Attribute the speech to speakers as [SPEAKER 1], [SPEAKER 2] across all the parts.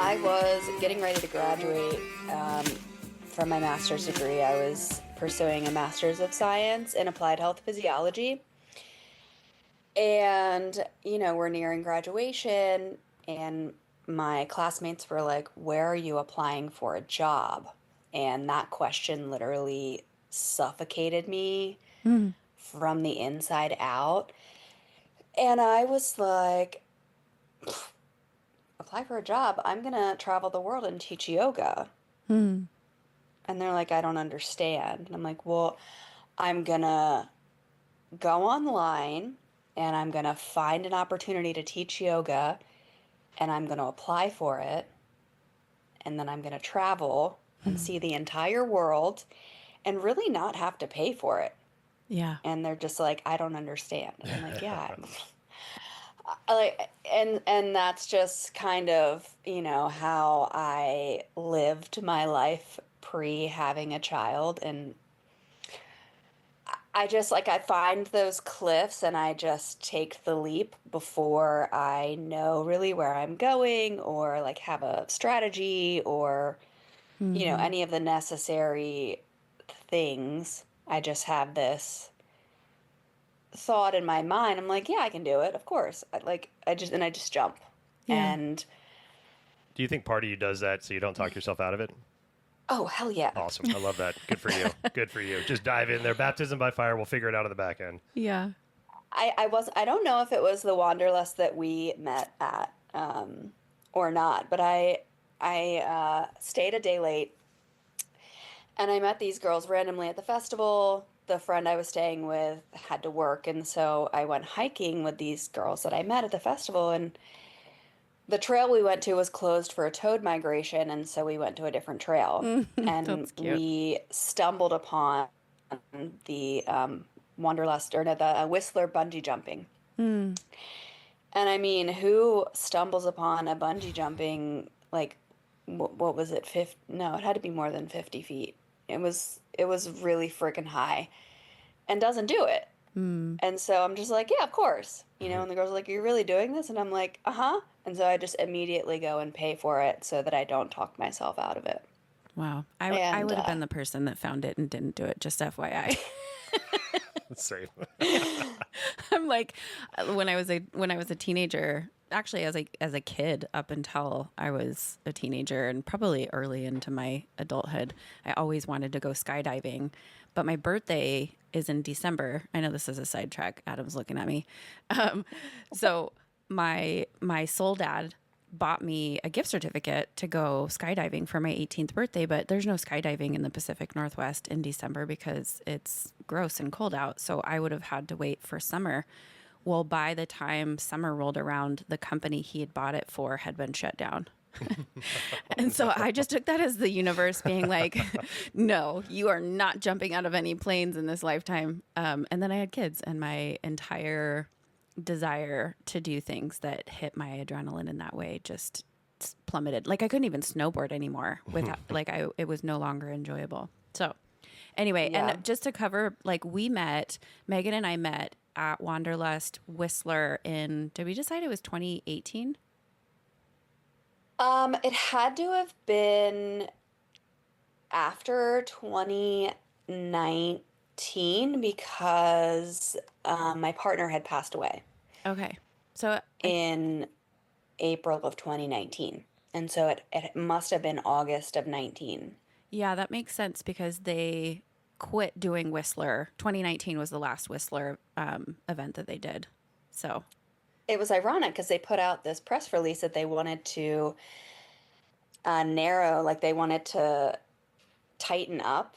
[SPEAKER 1] I was getting ready to graduate from my master's degree. I was pursuing a master's of science in applied health physiology. And, we're nearing graduation, and my classmates were like, "Where are you applying for a job?" And that question literally suffocated me
[SPEAKER 2] Mm.
[SPEAKER 1] from the inside out. And I was like, apply for a job. I'm gonna travel the world and teach yoga.
[SPEAKER 2] Mm.
[SPEAKER 1] And they're like, I don't understand. And I'm like, well, I'm gonna go online and I'm gonna find an opportunity to teach yoga and I'm gonna apply for it. And then I'm gonna travel and
[SPEAKER 2] Mm.
[SPEAKER 1] see the entire world and really not have to pay for it.
[SPEAKER 2] Yeah.
[SPEAKER 1] And they're just like, I don't understand. And I'm like, yeah. And that's just kind of, how I lived my life pre having a child. And I just like I find those cliffs and I just take the leap before I know really where I'm going or like have a strategy or
[SPEAKER 2] Hmm.
[SPEAKER 1] any of the necessary things. I just have this thought in my mind. I'm like, yeah, I can do it. Of course. I just jump.
[SPEAKER 2] Yeah.
[SPEAKER 1] And
[SPEAKER 3] Do you think part of you does that so you don't talk yourself out of it?
[SPEAKER 1] oh, hell yeah.
[SPEAKER 3] Awesome. I love that. Good for you. Good for you. Just dive in there. Baptism by fire. We'll figure it out on the back end.
[SPEAKER 2] Yeah.
[SPEAKER 1] I don't know if it was the Wanderlust that we met at or not, but I stayed a day late and I met these girls randomly at the festival. The friend I was staying with had to work, and so I went hiking with these girls that I met at the festival. And the trail we went to was closed for a toad migration, and so we went to a different trail. And
[SPEAKER 2] That's cute.
[SPEAKER 1] we stumbled upon the Wanderlust or no, the Whistler bungee jumping.
[SPEAKER 2] Mm.
[SPEAKER 1] And I mean, who stumbles upon a bungee jumping like what was it? 50? No, it had to be more than 50 feet. It was really freaking high and doesn't do it.
[SPEAKER 2] Mm.
[SPEAKER 1] And so I'm just like, yeah, of course. And the girls are like, "You're really doing this?" And I'm like, "Uh-huh." And so I just immediately go and pay for it so that I don't talk myself out of it.
[SPEAKER 2] Wow. I
[SPEAKER 1] And
[SPEAKER 2] would have been the person that found it and didn't do it, just FYI.
[SPEAKER 3] Same.
[SPEAKER 2] I'm like when I was a teenager, actually as a kid up until I was a teenager and probably early into my adulthood, I always wanted to go skydiving, but my birthday is in December. I know this is a sidetrack. Adam's looking at me. So my soul dad bought me a gift certificate to go skydiving for my 18th birthday, but there's no skydiving in the Pacific Northwest in December because it's gross and cold out. So I would have had to wait for summer. Well, by the time summer rolled around, the company he had bought it for had been shut down. And so I just took that as the universe being like, no, you are not jumping out of any planes in this lifetime. And then I had kids, and my entire desire to do things that hit my adrenaline in that way just plummeted. Like I couldn't even snowboard anymore without it was no longer enjoyable. So anyway,
[SPEAKER 1] yeah.
[SPEAKER 2] and just to cover, like Megan and I met at Wanderlust Whistler did we decide it was 2018?
[SPEAKER 1] It had to have been after 2019 because my partner had passed away
[SPEAKER 2] Okay. So
[SPEAKER 1] in April of 2019. And so it must have been August of 19.
[SPEAKER 2] yeah, that makes sense because they quit doing Whistler. 2019 was the last Whistler event that they did. So,
[SPEAKER 1] It was ironic because they put out this press release that they wanted to narrow, like they wanted to tighten up.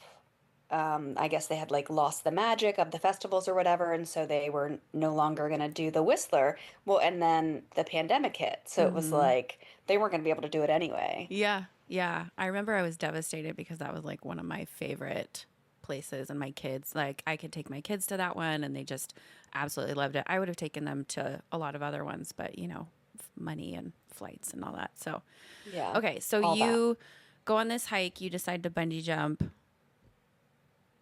[SPEAKER 1] I guess they had like lost the magic of the festivals or whatever, and so they were no longer going to do the Whistler. Well, and then the pandemic hit, so it was like they weren't going to be able to do it anyway.
[SPEAKER 2] yeah, yeah. I remember I was devastated because that was like one of my favorite places, and my kids, like I could take my kids to that one and they just absolutely loved it. I would have taken them to a lot of other ones, but money and flights and all that. So,
[SPEAKER 1] Yeah,
[SPEAKER 2] okay, so
[SPEAKER 1] all that.
[SPEAKER 2] you go on this hike, you decide to bungee jump.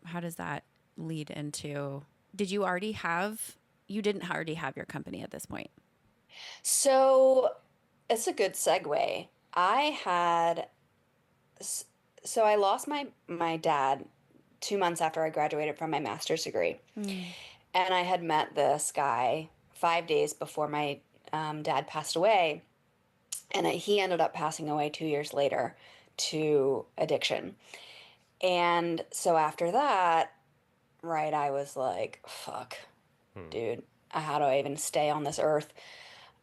[SPEAKER 2] How does that lead into, you didn't already have your company at this point?
[SPEAKER 1] So it's a good segue. I had so I lost my dad 2 months after I graduated from my master's degree,
[SPEAKER 2] Mm.
[SPEAKER 1] and I had met this guy 5 days before my dad passed away, and he ended up passing away 2 years later to addiction. And so after that, right, I was like, fuck,
[SPEAKER 3] Hmm.
[SPEAKER 1] dude, how do I even stay on this earth?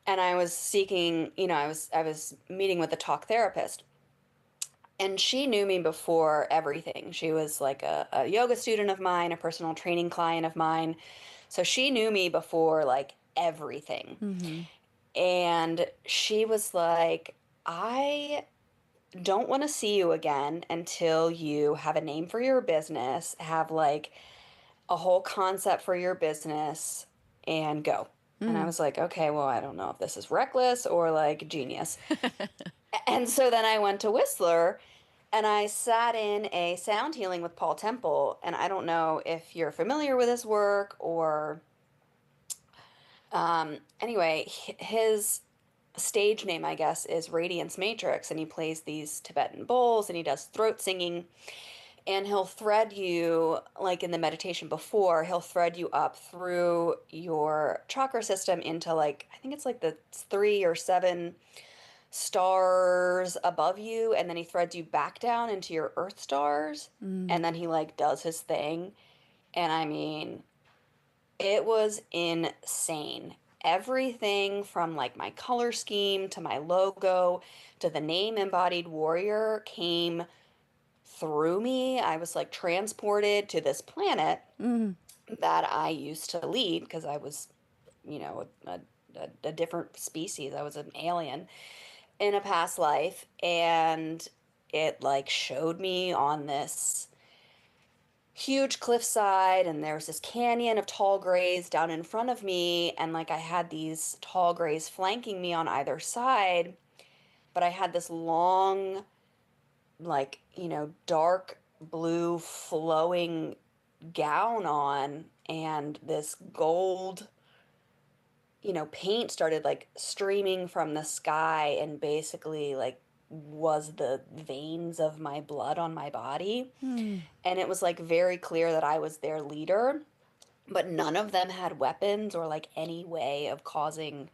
[SPEAKER 1] And I was seeking, I was meeting with a talk therapist, and she knew me before everything. She was like a yoga student of mine, a personal training client of mine. So she knew me before like everything.
[SPEAKER 2] Mm-hmm.
[SPEAKER 1] And she was like, I don't want to see you again until you have a name for your business, have like a whole concept for your business, and go. And I
[SPEAKER 2] Mm.
[SPEAKER 1] was like, okay, well, I don't know if this is reckless or like genius. And so then I went to Whistler and I sat in a sound healing with Paul Temple. And I don't know if you're familiar with his work or, anyway, his stage name, I guess, is Radiance Matrix. And he plays these Tibetan bowls and he does throat singing. And he'll thread you, like in the meditation before, he'll thread you up through your chakra system into like, I think it's like the 3 or 7 stars above you, and then he threads you back down into your earth stars,
[SPEAKER 2] Mm.
[SPEAKER 1] and then he like does his thing. And I mean, it was insane. Everything from like my color scheme to my logo to the name embodied warrior came through me. I was like transported to this planet
[SPEAKER 2] Mm.
[SPEAKER 1] that I used to lead because I was, you know, a different species. I was an alien in a past life, and it like showed me on this huge cliffside, and there was this canyon of tall grays down in front of me, and like I had these tall grays flanking me on either side, but I had this long, like, dark blue flowing gown on, and this gold, paint started like streaming from the sky and basically like was the veins of my blood on my body.
[SPEAKER 2] Mm.
[SPEAKER 1] And it was like very clear that I was their leader, but none of them had weapons or like any way of causing,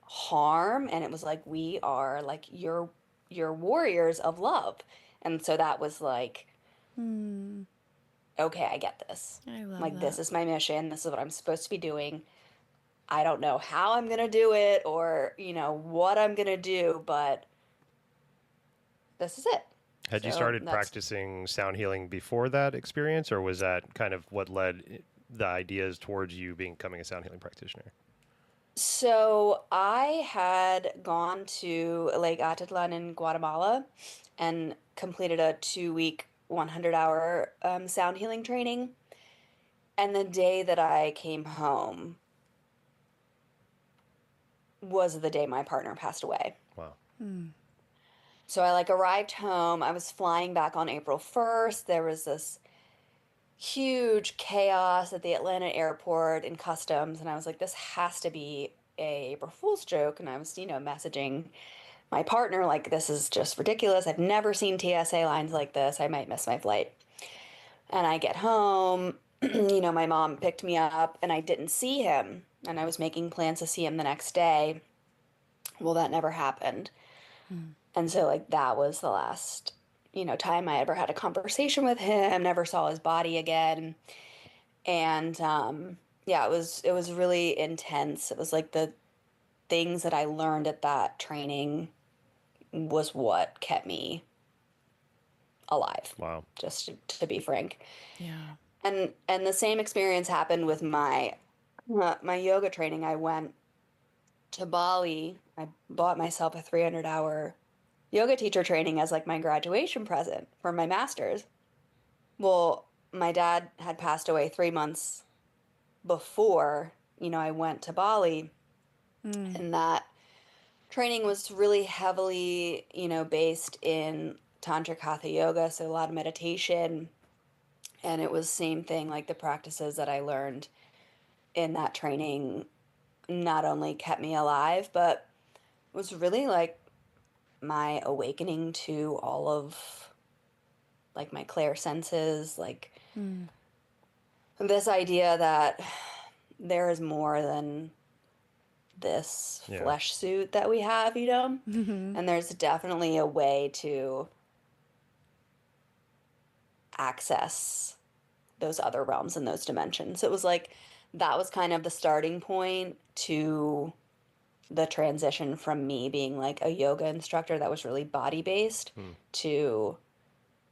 [SPEAKER 1] harm. And it was like, we are like your warriors of love. And so that was like,
[SPEAKER 2] Mm.
[SPEAKER 1] okay, I get this.
[SPEAKER 2] I love
[SPEAKER 1] Like, this
[SPEAKER 2] that.
[SPEAKER 1] is my mission. This is what I'm supposed to be doing. I don't know how I'm going to do it or, what I'm going to do, but this is it.
[SPEAKER 3] Had you
[SPEAKER 1] So
[SPEAKER 3] started
[SPEAKER 1] that's
[SPEAKER 3] practicing sound healing before that experience, or was that kind of what led the ideas towards you becoming a sound healing practitioner?
[SPEAKER 1] so I had gone to Lake Atitlan in Guatemala and completed a 2 week, 100-hour sound healing training. And the day that I came home was the day my partner passed away.
[SPEAKER 3] Wow.
[SPEAKER 2] Mm.
[SPEAKER 1] So I like arrived home. I was flying back on April 1st. There was this huge chaos at the Atlanta airport in customs, and I was like, this has to be a April Fool's joke. And I was, messaging my partner like, this is just ridiculous. I've never seen TSA lines like this. I might miss my flight. And I get home, my mom picked me up and I didn't see him. And I was making plans to see him the next day. Well, that never happened.
[SPEAKER 2] Mm.
[SPEAKER 1] And so like that was the last, time I ever had a conversation with him, never saw his body again. And yeah, it was really intense. It was like the things that I learned at that training was what kept me alive,
[SPEAKER 3] Wow.
[SPEAKER 1] just to be frank.
[SPEAKER 2] Yeah.
[SPEAKER 1] And the same experience happened with my yoga training. I went to Bali. I bought myself a 300-hour yoga teacher training as like my graduation present for my master's. Well, my dad had passed away 3 months before, I went to Bali,
[SPEAKER 2] Mm.
[SPEAKER 1] and that training was really heavily, based in tantric hatha yoga, so a lot of meditation, and it was same thing like the practices that I learned in that training not only kept me alive, but was really like my awakening to all of like my clairsenses, like this idea that there is more than this flesh suit that we have, you know? And there's definitely a way to access those other realms and those dimensions. It was like that was kind of the starting point to the transition from me being like a yoga instructor that was really body based to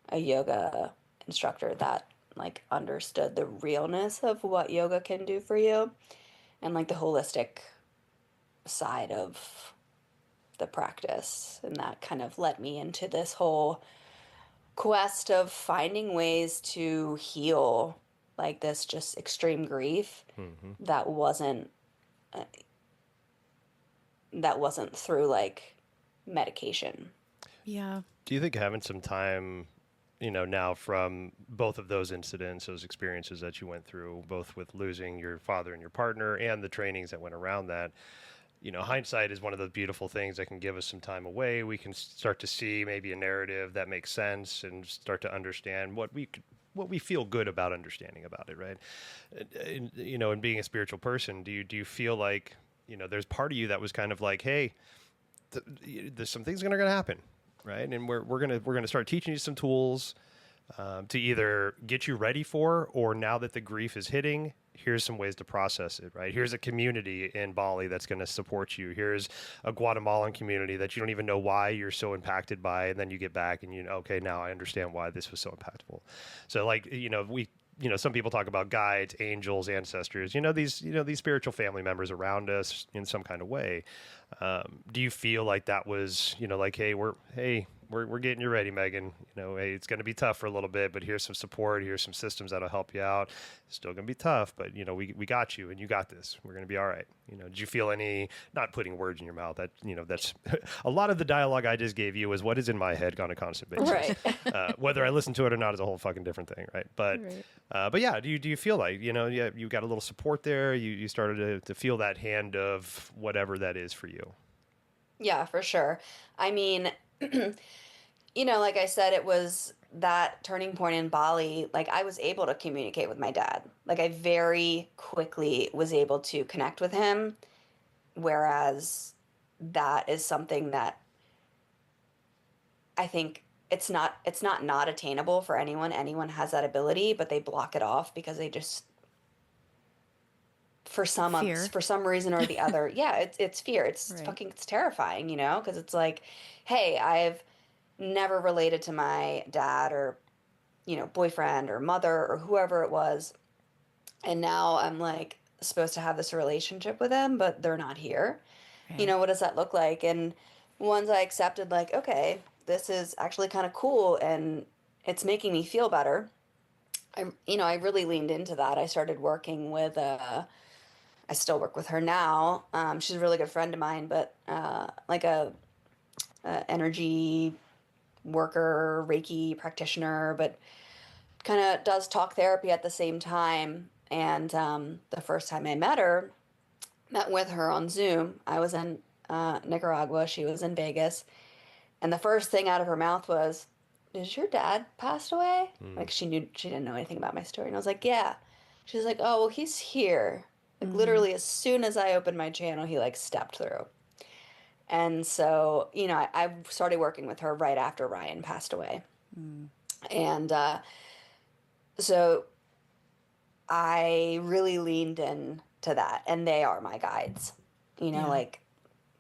[SPEAKER 1] a yoga instructor that like understood the realness of what yoga can do for you and like the holistic side of the practice. And that kind of led me into this whole quest of finding ways to heal like this just extreme grief that wasn't through like medication.
[SPEAKER 2] Yeah.
[SPEAKER 3] Do you think having some time, now from both of those incidents, those experiences that you went through, both with losing your father and your partner and the trainings that went around that, hindsight is one of those beautiful things that can give us some time away. We can start to see maybe a narrative that makes sense and start to understand what we feel good about understanding about it, right? And being a spiritual person, do you feel like, there's part of you that was kind of like, hey, there's some things that are going to happen, right? And we're gonna start teaching you some tools to either get you ready for, or now that the grief is hitting, here's some ways to process it, right? Here's a community in Bali that's going to support you. Here's a Guatemalan community that you don't even know why you're so impacted by, and then you get back and okay, now I understand why this was so impactful. So like, some people talk about guides, angels, ancestors, these spiritual family members around us in some kind of way. Do you feel like that was, like, hey, we're getting you ready, Megan. Hey, it's going to be tough for a little bit, but here's some support. Here's some systems that'll help you out. It's still going to be tough, but we got you, and you got this. We're going to be all right. Did you feel any, not putting words in your mouth, that, that's a lot of the dialogue I just gave you is what is in my head on a constant basis.
[SPEAKER 1] Right.
[SPEAKER 3] Whether I listen to it or not is a whole fucking different thing. Right. But yeah, do you feel like, you got a little support there? You started to feel that hand of whatever that is for you.
[SPEAKER 1] Yeah, for sure. I mean, like I said, it was that turning point in Bali. Like, I was able to communicate with my dad. Like, I very quickly was able to connect with him, whereas that is something that I think it's not attainable for anyone. Anyone has that ability, but they block it off because they just
[SPEAKER 2] Fear.
[SPEAKER 1] for some reason or the other. Yeah, it's fear. It's
[SPEAKER 2] Right.
[SPEAKER 1] fucking it's terrifying, because it's like, hey, I've never related to my dad or boyfriend or mother or whoever it was, and now I'm like supposed to have this relationship with them, but they're not here.
[SPEAKER 2] Right.
[SPEAKER 1] What does that look like? And once I accepted, like, okay, this is actually kind of cool and it's making me feel better. I really leaned into that. I started working with I still work with her now. She's a really good friend of mine, but like a energy worker, Reiki practitioner, but kind of does talk therapy at the same time. And the first time I met with her on Zoom. I was in Nicaragua. She was in Vegas. And the first thing out of her mouth was, "Is your dad passed away?" Like, she didn't know anything about my story. And I was like, "Yeah." She's like, "Oh, well, he's here." Like, literally, as soon as I opened my channel, he like stepped through. And so, I started working with her right after Ryan passed away. And so I really leaned in to that. And they are my guides,
[SPEAKER 2] Yeah.
[SPEAKER 1] like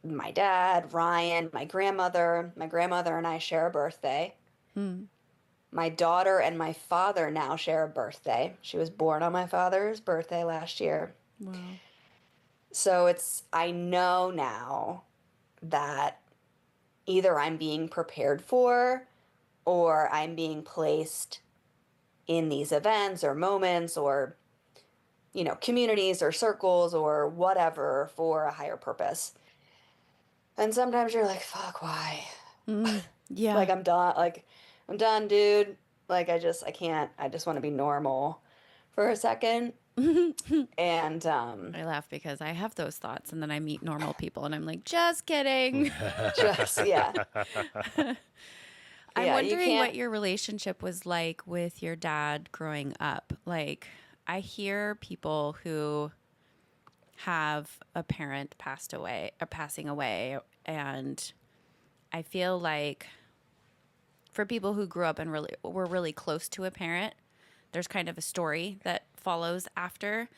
[SPEAKER 1] my dad, Ryan, my grandmother. My grandmother and I share a birthday. My daughter and my father now share a birthday. She was born on my father's birthday last year.
[SPEAKER 2] Wow.
[SPEAKER 1] So I know now that either I'm being prepared for or I'm being placed in these events or moments or, communities or circles or whatever for a higher purpose. And sometimes you're like, fuck, why?
[SPEAKER 2] Yeah.
[SPEAKER 1] Like, I'm done. Like, I'm done, dude. Like, I can't. I just want to be normal for a second. And
[SPEAKER 2] I laugh because I have those thoughts and then I meet normal people and I'm like, just kidding.
[SPEAKER 1] just, yeah.
[SPEAKER 2] I'm
[SPEAKER 1] Yeah, you
[SPEAKER 2] wondering
[SPEAKER 1] can't.
[SPEAKER 2] what your relationship was like with your dad growing up. Like, I hear people who have a parent passed away or passing away, and I feel like for people who grew up and really were really close to a parent, there's kind of a story that follows after.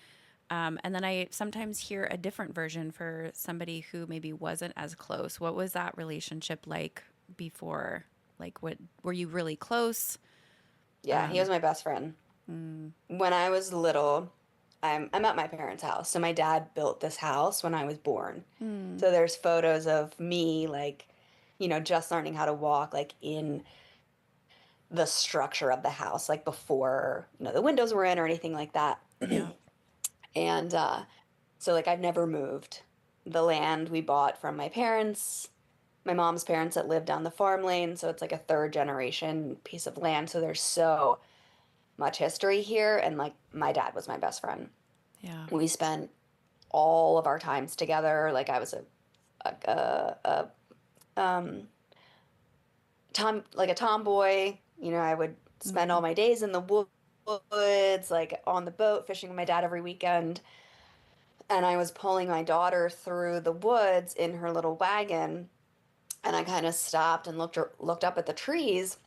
[SPEAKER 2] And then I sometimes hear a different version for somebody who maybe wasn't as close. What was that relationship like before? Like, what were you really close?
[SPEAKER 1] Yeah, he was my best friend. When I was little, I'm at my parents' house. So my dad built this house when I was born. So there's photos of me, like, just learning how to walk, like in the structure of the house, like before, the windows were in or anything like that.
[SPEAKER 2] Yeah.
[SPEAKER 1] And so, like, I've never moved. The land we bought from my parents, my mom's parents that lived down the farm lane. So it's like a third generation piece of land. So there's so much history here. And like, my dad was my best friend.
[SPEAKER 2] Yeah.
[SPEAKER 1] We spent all of our times together. Like, I was like a tomboy. I would spend all my days in the woods, like on the boat, fishing with my dad every weekend. And I was pulling my daughter through the woods in her little wagon, and I kind of stopped and looked up at the trees,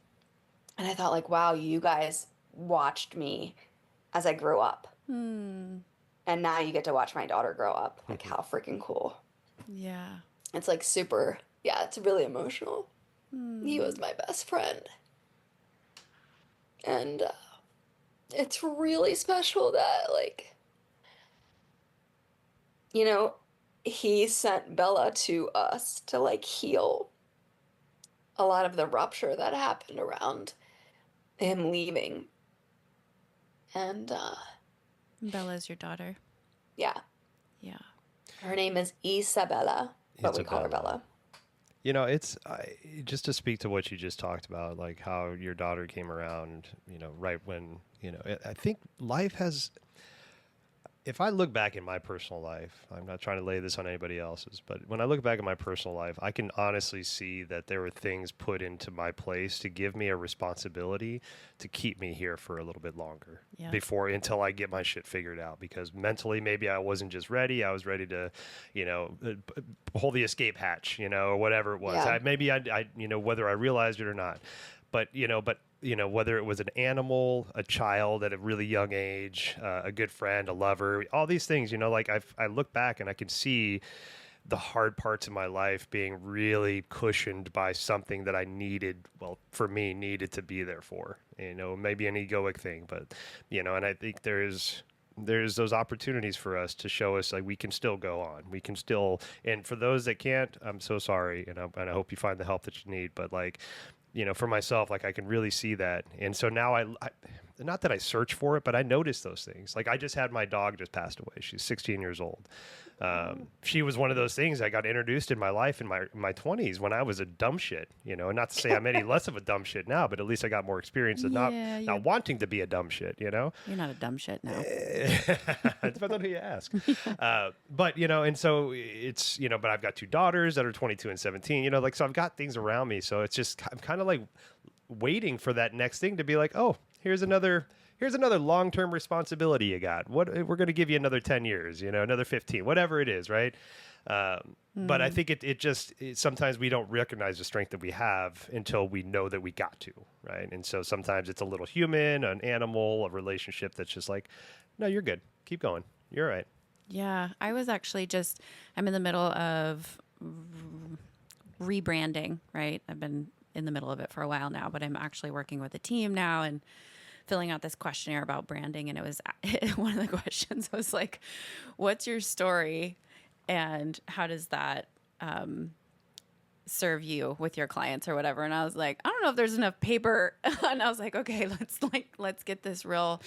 [SPEAKER 1] and I thought, like, wow, you guys watched me as I grew up, and now you get to watch my daughter grow up. Like, how freaking cool.
[SPEAKER 2] Yeah.
[SPEAKER 1] It's like super, yeah, it's really emotional. He was my best friend, and it's really special that, like, you know, he sent Bella to us to like heal a lot of the rupture that happened around him leaving. And
[SPEAKER 2] Bella's your daughter.
[SPEAKER 1] yeah,
[SPEAKER 2] Yeah.
[SPEAKER 1] her name is Isabella, but we call her
[SPEAKER 3] Isabella.
[SPEAKER 1] Bella.
[SPEAKER 3] Just to speak to what you just talked about, like how your daughter came around, right when, I think life has, if I look back in my personal life, I'm not trying to lay this on anybody else's, but when I look back at my personal life, I can honestly see that there were things put into my place to give me a responsibility to keep me here for a little bit longer
[SPEAKER 2] Yeah.
[SPEAKER 3] until I get my shit figured out. Because mentally, maybe I wasn't just ready. I was ready to, pull the escape hatch, or whatever it was.
[SPEAKER 1] Yeah.
[SPEAKER 3] Whether I realized it or not. But whether it was an animal, a child at a really young age, a good friend, a lover, all these things, like I look back and I can see the hard parts of my life being really cushioned by something that I needed, well, for me, needed to be there for, maybe an egoic thing, but, and I think there's those opportunities for us to show us like we can still go on. We can still, and for those that can't, I'm so sorry. And I hope you find the help that you need, but like, for myself, like I can really see that. And so now I not that I search for it, but I notice those things. Like I just had my dog just passed away. She's 16 years old. She was one of those things I got introduced in my life in my 20s when I was a dumb shit, and not to say I'm any less of a dumb shit now, but at least I got more experience of not wanting to be a dumb shit,
[SPEAKER 2] You're not a dumb shit now.
[SPEAKER 3] It depends on who you ask. But, and so it's, but I've got two daughters that are 22 and 17, like, so I've got things around me. So it's just, I'm kind of like waiting for that next thing to be like, oh, here's another long-term responsibility you got. We're going to give you another 10 years, another 15, whatever it is. Right. But I think sometimes we don't recognize the strength that we have until we know that we got to. Right. And so sometimes it's a little human, an animal, a relationship that's just like, no, you're good. Keep going. You're all right.
[SPEAKER 2] Yeah. I was actually I'm in the middle of rebranding, right? I've been in the middle of it for a while now, but I'm actually working with a team now and filling out this questionnaire about branding. And it was one of the questions was like, what's your story and how does that serve you with your clients or whatever? And I was like, I don't know if there's enough paper. And I was like, okay, let's get this real,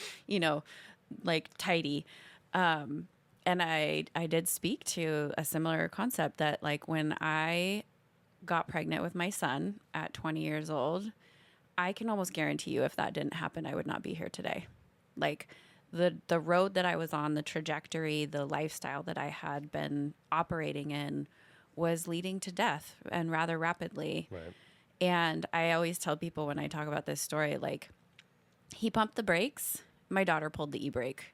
[SPEAKER 2] tidy. And I did speak to a similar concept that like when I got pregnant with my son at 20 years old, I can almost guarantee you if that didn't happen, I would not be here today. Like the road that I was on, the trajectory, the lifestyle that I had been operating in was leading to death, and rather rapidly.
[SPEAKER 3] Right.
[SPEAKER 2] And I always tell people when I talk about this story, like, he pumped the brakes, my daughter pulled the e-brake.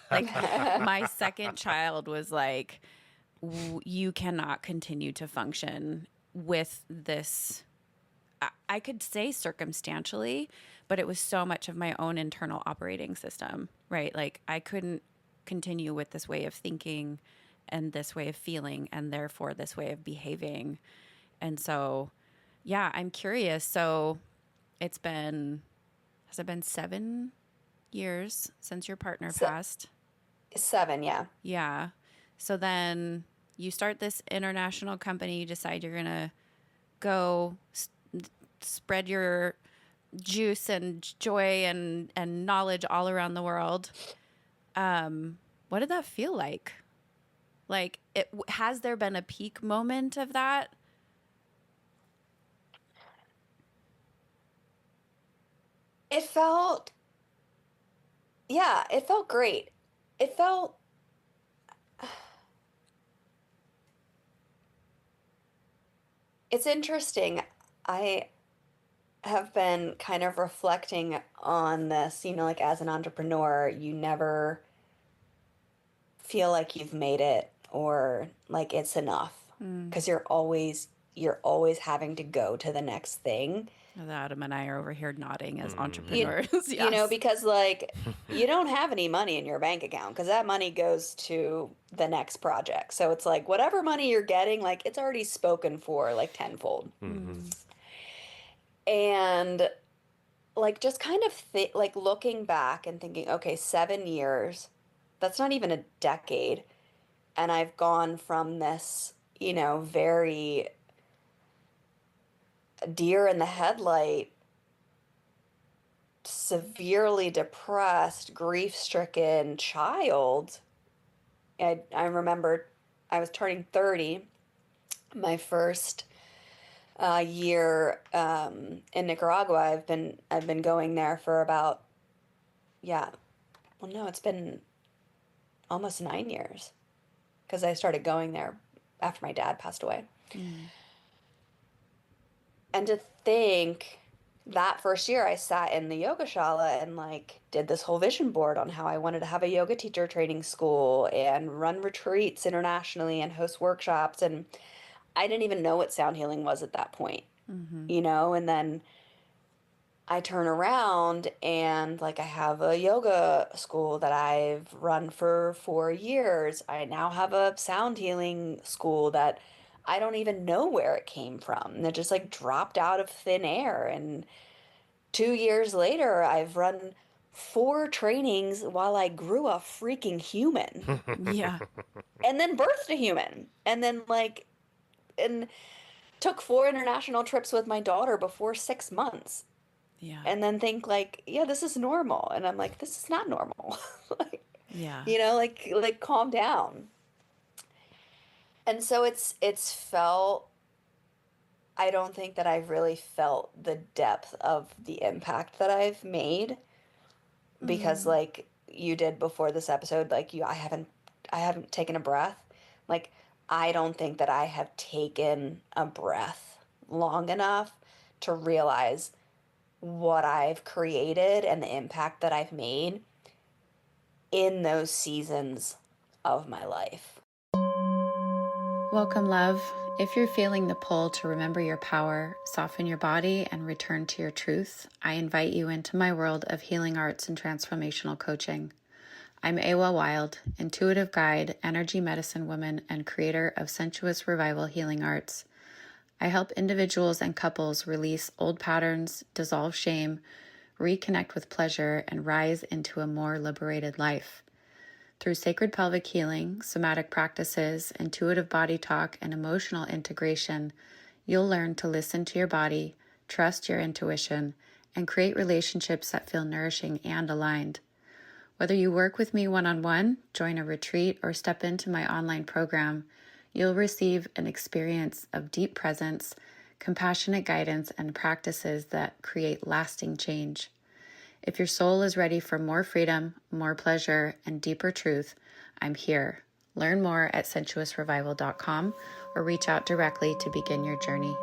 [SPEAKER 2] Like, my second child was like, you cannot continue to function with this. I could say circumstantially, but it was so much of my own internal operating system, right? Like, I couldn't continue with this way of thinking and this way of feeling and therefore this way of behaving. And so, yeah, I'm curious. So has it been 7 years since your partner
[SPEAKER 1] So,
[SPEAKER 2] passed?
[SPEAKER 1] 7, yeah.
[SPEAKER 2] Yeah. So then you start this international company, you decide you're going to go spread your juice and joy and knowledge all around the world. What did that feel like? Like, has there been a peak moment of that?
[SPEAKER 1] It felt, yeah, it felt great. It felt, it's interesting. I have been kind of reflecting on this, like as an entrepreneur, you never feel like you've made it or like it's enough
[SPEAKER 2] Mm.
[SPEAKER 1] because you're always having to go to the next thing.
[SPEAKER 2] Adam and I are over here nodding as
[SPEAKER 1] You
[SPEAKER 2] entrepreneurs. Yes.
[SPEAKER 1] because like you don't have any money in your bank account because that money goes to the next project. So it's like whatever money you're getting, like it's already spoken for like tenfold.
[SPEAKER 2] Mm.
[SPEAKER 1] And like just kind of like looking back and thinking, okay, 7 years, that's not even a decade. And I've gone from this, very deer in the headlight, severely depressed, grief-stricken child. I remember I was turning 30, my first year in Nicaragua. I've been going there for about, yeah, well, no, it's been almost 9 years because I started going there after my dad passed away.
[SPEAKER 2] Mm.
[SPEAKER 1] And to think that first year I sat in the yoga shala and like did this whole vision board on how I wanted to have a yoga teacher training school and run retreats internationally and host workshops. And I didn't even know what sound healing was at that point,
[SPEAKER 2] Mm-hmm.
[SPEAKER 1] and then I turn around and like I have a yoga school that I've run for 4 years. I now have a sound healing school that I don't even know where it came from. And it just like dropped out of thin air. And 2 years later, I've run 4 trainings while I grew a freaking human
[SPEAKER 2] Yeah.
[SPEAKER 1] and then birthed a human. And then and took 4 international trips with my daughter before 6 months.
[SPEAKER 2] Yeah.
[SPEAKER 1] And then think like, yeah, this is normal. And I'm like, this is not normal. Like,
[SPEAKER 2] Yeah.
[SPEAKER 1] like calm down. And so it's felt, I don't think that I've really felt the depth of the impact that I've made because
[SPEAKER 2] Mm.
[SPEAKER 1] like you did before this episode, like I haven't taken a breath. Like I don't think that I have taken a breath long enough to realize what I've created and the impact that I've made in those seasons of my life.
[SPEAKER 2] Welcome, love. If you're feeling the pull to remember your power, soften your body, and return to your truth, I invite you into my world of healing arts and transformational coaching. I'm Awa Wild, intuitive guide, energy medicine woman, and creator of Sensuous Revival Healing Arts. I help individuals and couples release old patterns, dissolve shame, reconnect with pleasure, and rise into a more liberated life. Through sacred pelvic healing, somatic practices, intuitive body talk, and emotional integration, you'll learn to listen to your body, trust your intuition, and create relationships that feel nourishing and aligned. Whether you work with me one-on-one, join a retreat, or step into my online program, you'll receive an experience of deep presence, compassionate guidance, and practices that create lasting change.
[SPEAKER 4] If your soul is ready for more freedom, more pleasure, and deeper truth, I'm here. Learn more at sensuousrevival.com or reach out directly to begin your journey.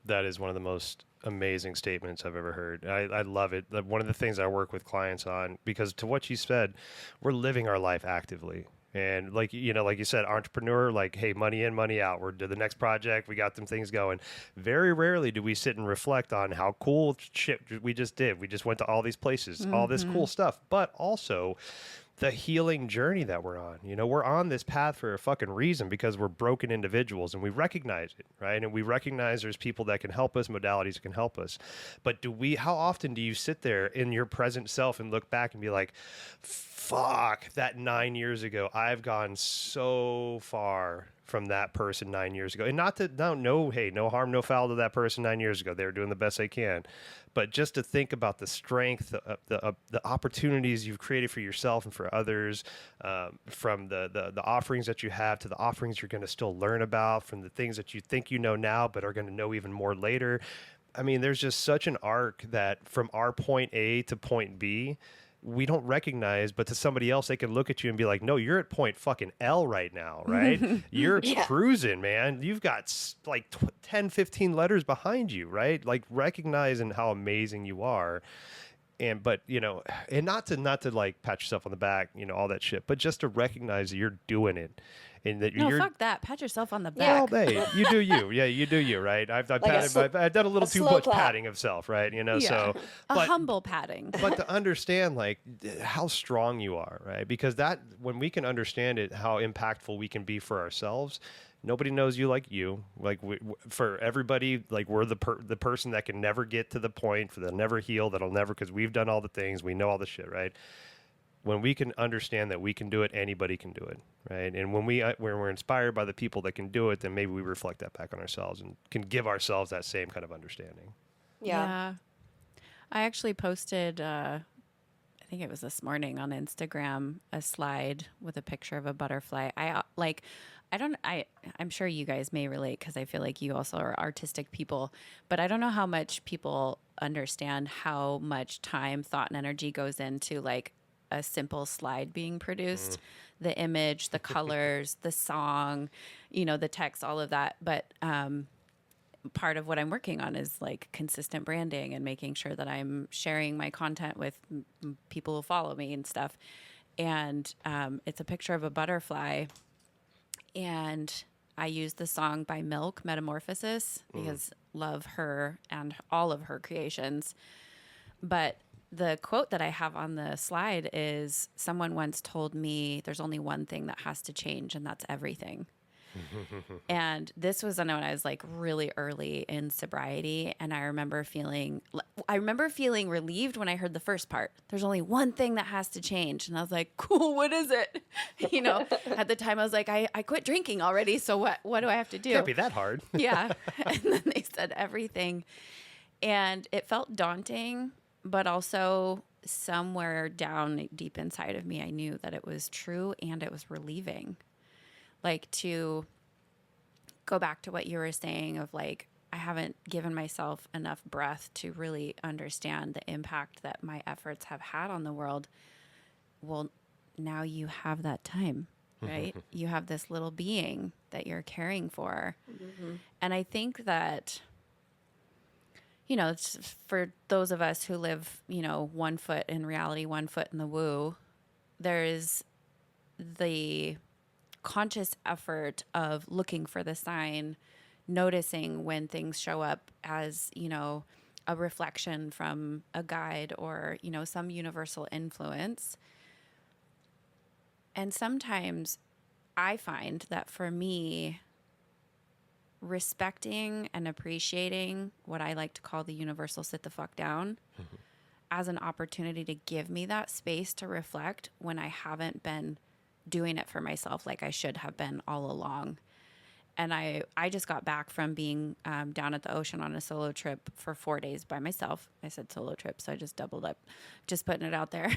[SPEAKER 3] That is one of the most amazing statements I've ever heard. I love it. One of the things I work with clients on, because to what you said, we're living our life actively. And like, like you said, entrepreneur, like, hey, money in, money out. We're to the next project. We got them things going. Very rarely do we sit and reflect on how cool shit we just did. We just went to all these places, all this cool stuff, but also the healing journey that we're on. We're on this path for a fucking reason, because we're broken individuals and we recognize it, right? And we recognize there's people that can help us, modalities that can help us. But how often do you sit there in your present self and look back and be like, fuck, that 9 years ago, I've gone so far from that person 9 years ago. And no harm, no foul to that person 9 years ago. They were doing the best they can. But just to think about the strength, the opportunities you've created for yourself and for others, from the offerings that you have to the offerings you're going to still learn about, from the things that you think you know now but are going to know even more later. I mean, there's just such an arc that from our point A to point B, we don't recognize, but to somebody else, they can look at you and be like, no, you're at point fucking L right now, right? You're cruising, man. You've got like 10, 15 letters behind you, right? Like, recognizing how amazing you are. But and not to like pat yourself on the back, all that shit, but just to recognize that you're doing it. And that
[SPEAKER 2] No,
[SPEAKER 3] you're,
[SPEAKER 2] fuck that. Pat yourself on the back.
[SPEAKER 3] well, hey, you do you. Yeah, you do you, right? I've done a little too much patting of self, right? So
[SPEAKER 2] a humble patting.
[SPEAKER 3] But to understand like how strong you are, right? Because that, when we can understand it, how impactful we can be for ourselves. Nobody knows you like you. Like for everybody, like we're the person that can never get to the point, that'll never heal, that'll never, because we've done all the things, we know all the shit, right? When we can understand that we can do it, anybody can do it, right? And when we're inspired by the people that can do it, then maybe we reflect that back on ourselves and can give ourselves that same kind of understanding.
[SPEAKER 2] Yeah. I actually posted, I think it was this morning on Instagram, a slide with a picture of a butterfly. I'm sure you guys may relate, because I feel like you also are artistic people, but I don't know how much people understand how much time, thought, and energy goes into like a simple slide being produced, the image, the colors, the song, the text, all of that. But part of what I'm working on is like consistent branding and making sure that I'm sharing my content with people who follow me and stuff. And it's a picture of a butterfly. And I use the song by Milk, Metamorphosis, because love her and all of her creations. But the quote that I have on the slide is, someone once told me there's only one thing that has to change, and that's everything. And this was when I was like really early in sobriety. And I remember feeling relieved when I heard the first part. There's only one thing that has to change. And I was like, cool, what is it? At the time I was like, I quit drinking already. So what do I have to do?
[SPEAKER 3] Can't be that hard.
[SPEAKER 2] Yeah. And then they said everything. And it felt daunting, but also somewhere down deep inside of me, I knew that it was true and it was relieving. Like, to go back to what you were saying of like, I haven't given myself enough breath to really understand the impact that my efforts have had on the world. Well, now you have that time, right? You have this little being that you're caring for. Mm-hmm. And I think that, it's for those of us who live, 1 foot in reality, 1 foot in the woo, there is the conscious effort of looking for the sign, noticing when things show up as, a reflection from a guide or, some universal influence. And sometimes I find that for me, respecting and appreciating what I like to call the universal sit the fuck down as an opportunity to give me that space to reflect when I haven't been doing it for myself like I should have been all along. And I just got back from being down at the ocean on a solo trip for 4 days by myself. I said solo trip, so I just doubled up, just putting it out there.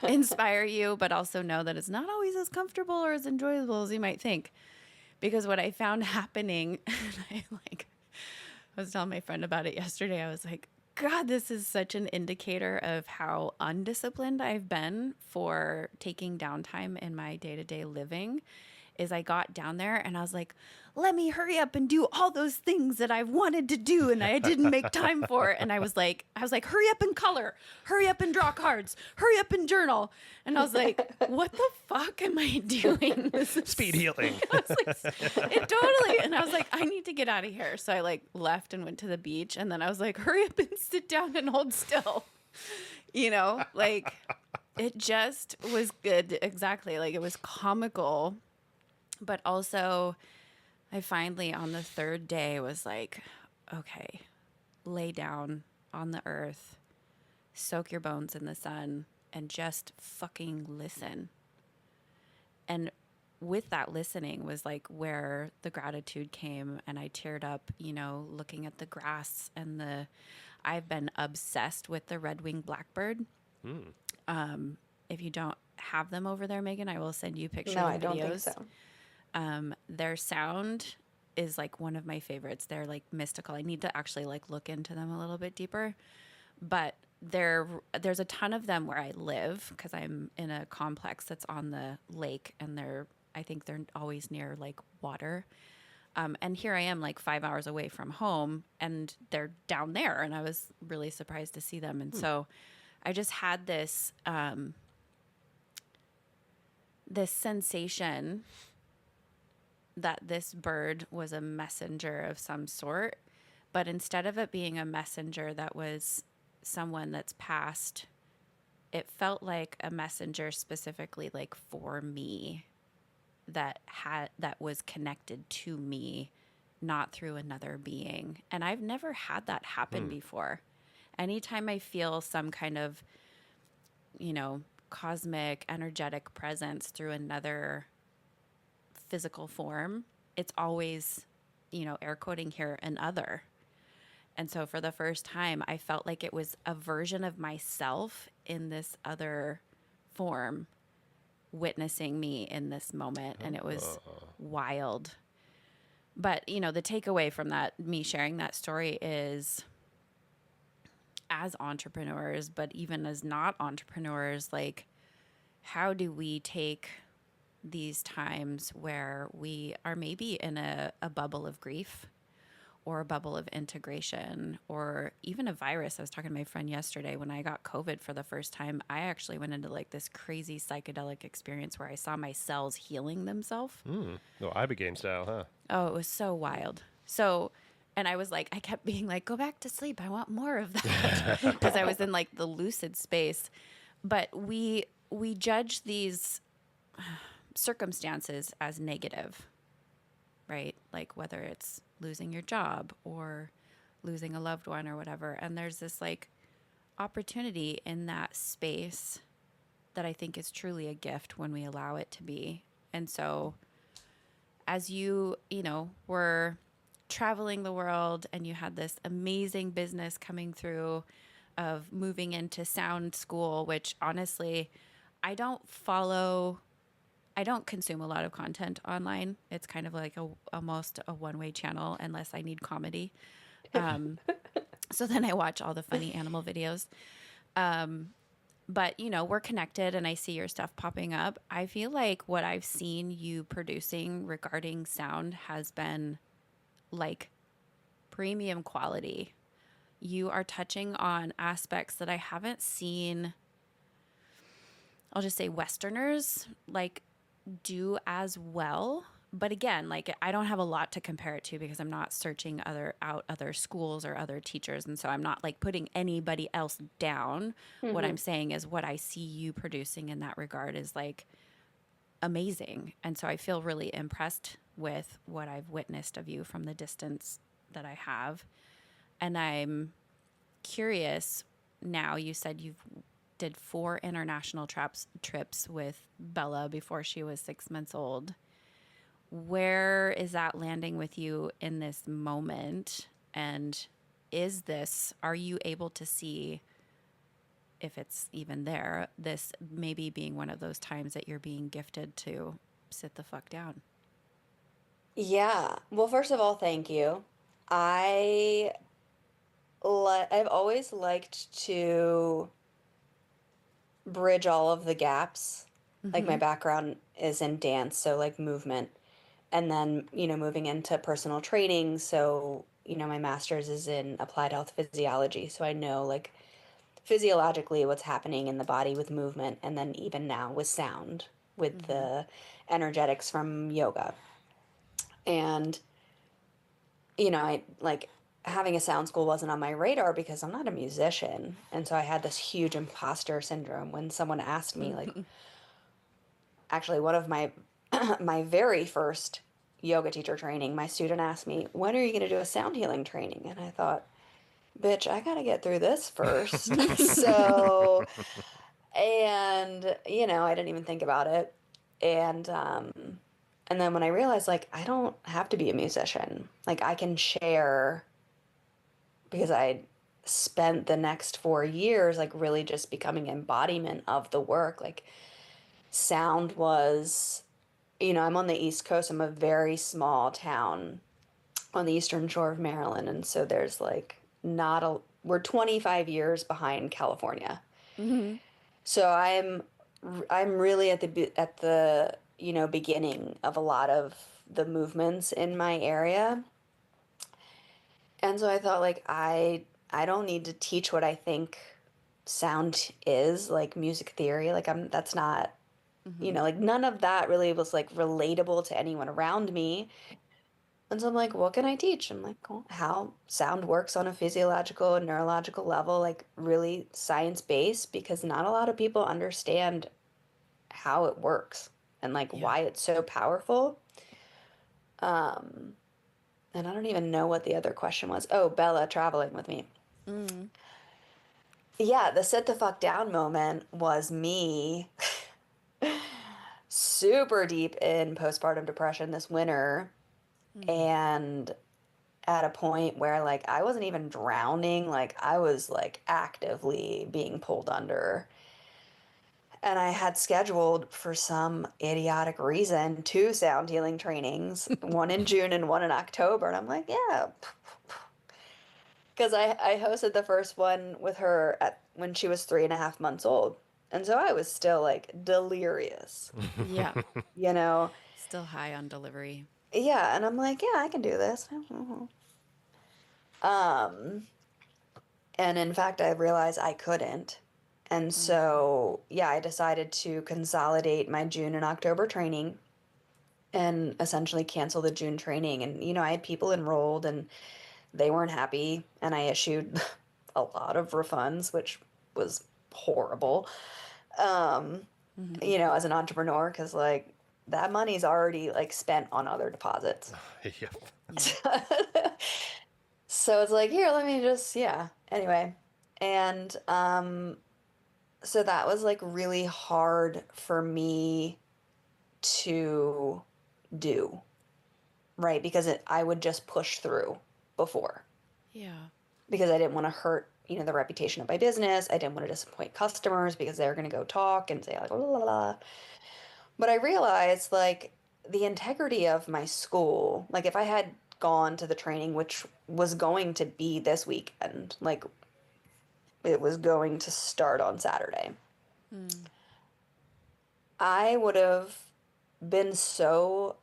[SPEAKER 2] Inspire you, but also know that it's not always as comfortable or as enjoyable as you might think. Because what I found happening, and I was telling my friend about it yesterday, I was like, God, this is such an indicator of how undisciplined I've been for taking downtime in my day-to-day living. Is I got down there and I was like, let me hurry up and do all those things that I've wanted to do and I didn't make time for. And I was like, hurry up and color, hurry up and draw cards, hurry up and journal. And I was like, what the fuck am I doing? This is
[SPEAKER 3] Speed healing.
[SPEAKER 2] I was like, it totally. And I was like, I need to get out of here. So I like left and went to the beach. And then I was like, hurry up and sit down and hold still. You know, like it just was good. Exactly. Like it was comical. But also, I finally, on the third day, was like, okay, lay down on the earth, soak your bones in the sun, and just fucking listen. And with that listening was like where the gratitude came, and I teared up, you know, looking at the grass and I've been obsessed with the red-winged blackbird. If you don't have them over there, Megan, I will send you pictures
[SPEAKER 1] No,
[SPEAKER 2] and
[SPEAKER 1] I don't think
[SPEAKER 2] videos.
[SPEAKER 1] so.
[SPEAKER 2] Their sound is like one of my favorites. They're like mystical. I need to actually like look into them a little bit deeper. But there's a ton of them where I live because I'm in a complex that's on the lake, and I think they're always near like water. And here I am like 5 hours away from home, and they're down there, and I was really surprised to see them. And so I just had this this sensation that this bird was a messenger of some sort, but instead of it being a messenger that was someone that's passed, it felt like a messenger specifically like for me that was connected to me, not through another being. And I've never had that happen before. Anytime I feel some kind of, you know, cosmic energetic presence through another physical form, it's always, you know, air quoting here, an other. And so for the first time, I felt like it was a version of myself in this other form witnessing me in this moment. And it was wild. But, you know, the takeaway from that, me sharing that story, is as entrepreneurs, but even as not entrepreneurs, like, how do we take these times where we are maybe in a bubble of grief or a bubble of integration or even a virus? I was talking to my friend yesterday. When I got COVID for the first time, I actually went into like this crazy psychedelic experience where I saw my cells healing themselves.
[SPEAKER 3] No, Ibogaine style, huh?
[SPEAKER 2] Oh, it was so wild. So, and I was like, I kept being like, go back to sleep. I want more of that, because I was in like the lucid space. But we judge these circumstances as negative, right? Like whether it's losing your job or losing a loved one or whatever. And there's this like opportunity in that space that I think is truly a gift when we allow it to be. And so as you know, were traveling the world and you had this amazing business coming through of moving into sound school, which honestly, I don't consume a lot of content online. It's kind of like almost a one-way channel unless I need comedy. So then I watch all the funny animal videos. But, you know, we're connected and I see your stuff popping up. I feel like what I've seen you producing regarding sound has been like premium quality. You are touching on aspects that I haven't seen, I'll just say Westerners like do as well. But again, like I don't have a lot to compare it to because I'm not searching other schools or other teachers. And so I'm not like putting anybody else down. Mm-hmm. What I'm saying is what I see you producing in that regard is like amazing. And so I feel really impressed with what I've witnessed of you from the distance that I have. And I'm curious now, you said you've did 4 international trips with Bella before she was 6 months old. Where is that landing with you in this moment? And are you able to see, if it's even there, this maybe being one of those times that you're being gifted to sit the fuck down?
[SPEAKER 1] Yeah. Well, first of all, thank you. I I've always liked to bridge all of the gaps. Like my
[SPEAKER 2] Mm-hmm.
[SPEAKER 1] background is in dance, so like movement. And then, moving into personal training. So, my master's is in applied health physiology. So I know like physiologically what's happening in the body with movement. And then even now with sound, with
[SPEAKER 2] Mm-hmm.
[SPEAKER 1] the energetics from yoga. And, I like having a sound school wasn't on my radar because I'm not a musician. And so I had this huge imposter syndrome when someone asked me, like, actually, one of my my very first yoga teacher training, my student asked me, "When are you going to do a sound healing training?" And I thought, "Bitch, I got to get through this first." So, and I didn't even think about it. And then when I realized like I don't have to be a musician. Like I can share because I spent the next 4 years like really just becoming embodiment of the work. Like sound was, I'm on the East Coast. I'm a very small town on the eastern shore of Maryland, and so there's like not a we're 25 years behind California.
[SPEAKER 2] Mm-hmm.
[SPEAKER 1] So I'm really at the beginning of a lot of the movements in my area. And so I thought like I don't need to teach what I think sound is, like music theory. Like I'm that's not,
[SPEAKER 2] Mm-hmm.
[SPEAKER 1] like none of that really was like relatable to anyone around me. And so I'm like, what can I teach? I'm like, well, how sound works on a physiological and neurological level, like really science based, because not a lot of people understand how it works and like
[SPEAKER 2] Yeah.
[SPEAKER 1] why it's so powerful. Um, and I don't even know what the other question was. Oh, Bella traveling with me.
[SPEAKER 2] Mm-hmm.
[SPEAKER 1] Yeah, the sit the fuck down moment was me super deep in postpartum depression this winter and at a point where like I wasn't even drowning, like I was like actively being pulled under. And I had scheduled for some idiotic reason two sound healing trainings, one in June and one in October. And I'm like, yeah, because I hosted the first one with her when she was 3.5 months old. And so I was still like delirious,
[SPEAKER 2] Yeah.
[SPEAKER 1] you know?
[SPEAKER 2] Still high on delivery.
[SPEAKER 1] Yeah. And I'm like, yeah, I can do this. Um, and in fact, I realized I couldn't. And
[SPEAKER 2] Mm-hmm.
[SPEAKER 1] so, yeah, I decided to consolidate my June and October training and essentially cancel the June training. And, I had people enrolled and they weren't happy. And I issued a lot of refunds, which was horrible, um,
[SPEAKER 2] Mm-hmm.
[SPEAKER 1] as an entrepreneur, because like that money's already like spent on other deposits.
[SPEAKER 3] Yep.
[SPEAKER 2] Yeah.
[SPEAKER 1] So it's like, here, let me just, yeah. Anyway. And so that was like really hard for me to do, right? Because I would just push through before
[SPEAKER 2] Yeah.
[SPEAKER 1] because I didn't want to hurt, the reputation of my business. I didn't want to disappoint customers because they were going to go talk and say like, la la la. But I realized like the integrity of my school, like if I had gone to the training, which was going to be this weekend, like it was going to start on Saturday,
[SPEAKER 2] Mm.
[SPEAKER 1] I would have been so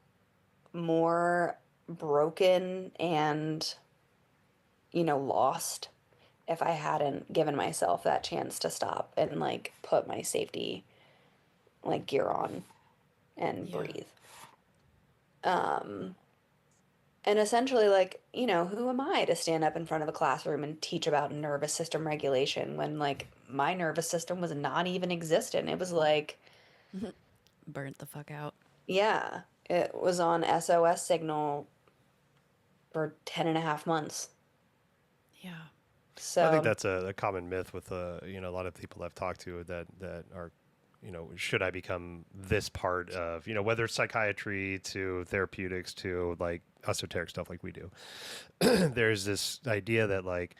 [SPEAKER 1] more broken and, lost if I hadn't given myself that chance to stop and like put my safety like gear on and
[SPEAKER 2] Yeah.
[SPEAKER 1] breathe. Um, and essentially, like, who am I to stand up in front of a classroom and teach about nervous system regulation when like my nervous system was not even existent? It was like,
[SPEAKER 2] Burnt the fuck out.
[SPEAKER 1] yeah, it was on SOS signal for 10 and a half months.
[SPEAKER 2] Yeah.
[SPEAKER 3] I think
[SPEAKER 1] So,
[SPEAKER 3] that's a common myth with a lot of people I've talked to that are, should I become this part of, whether it's psychiatry to therapeutics to like esoteric stuff like we do. There's this idea that like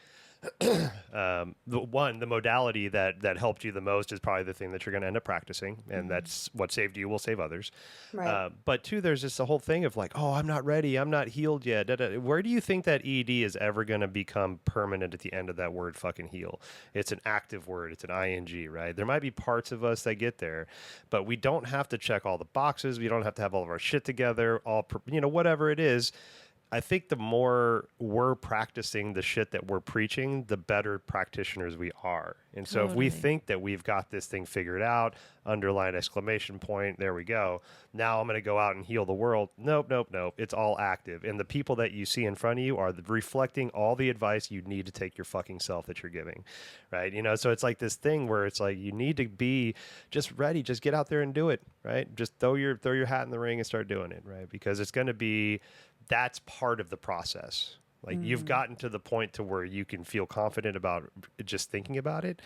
[SPEAKER 3] The modality that helped you the most is probably the thing that you're going to end up practicing, and that's what saved you will save others.
[SPEAKER 1] Right.
[SPEAKER 3] But two, there's just the whole thing of like, oh, I'm not ready, I'm not healed yet. Da, da. Where do you think that ED is ever going to become permanent at the end of that word fucking heal? It's an active word. It's an ing, right? There might be parts of us that get there, but we don't have to check all the boxes. We don't have to have all of our shit together, whatever it is. I think the more we're practicing the shit that we're preaching, the better practitioners we are. And so if we think that we've got this thing figured out, underline exclamation point, there we go. Now I'm going to go out and heal the world. Nope, nope, nope. It's all active. And the people that you see in front of you are reflecting all the advice you need to take your fucking self that you're giving, right? So it's like this thing where it's like you need to be just ready. Just get out there and do it, right? Just throw your hat in the ring and start doing it, right? Because it's going to be... that's part of the process. Like you've gotten to the point to where you can feel confident about just thinking about it.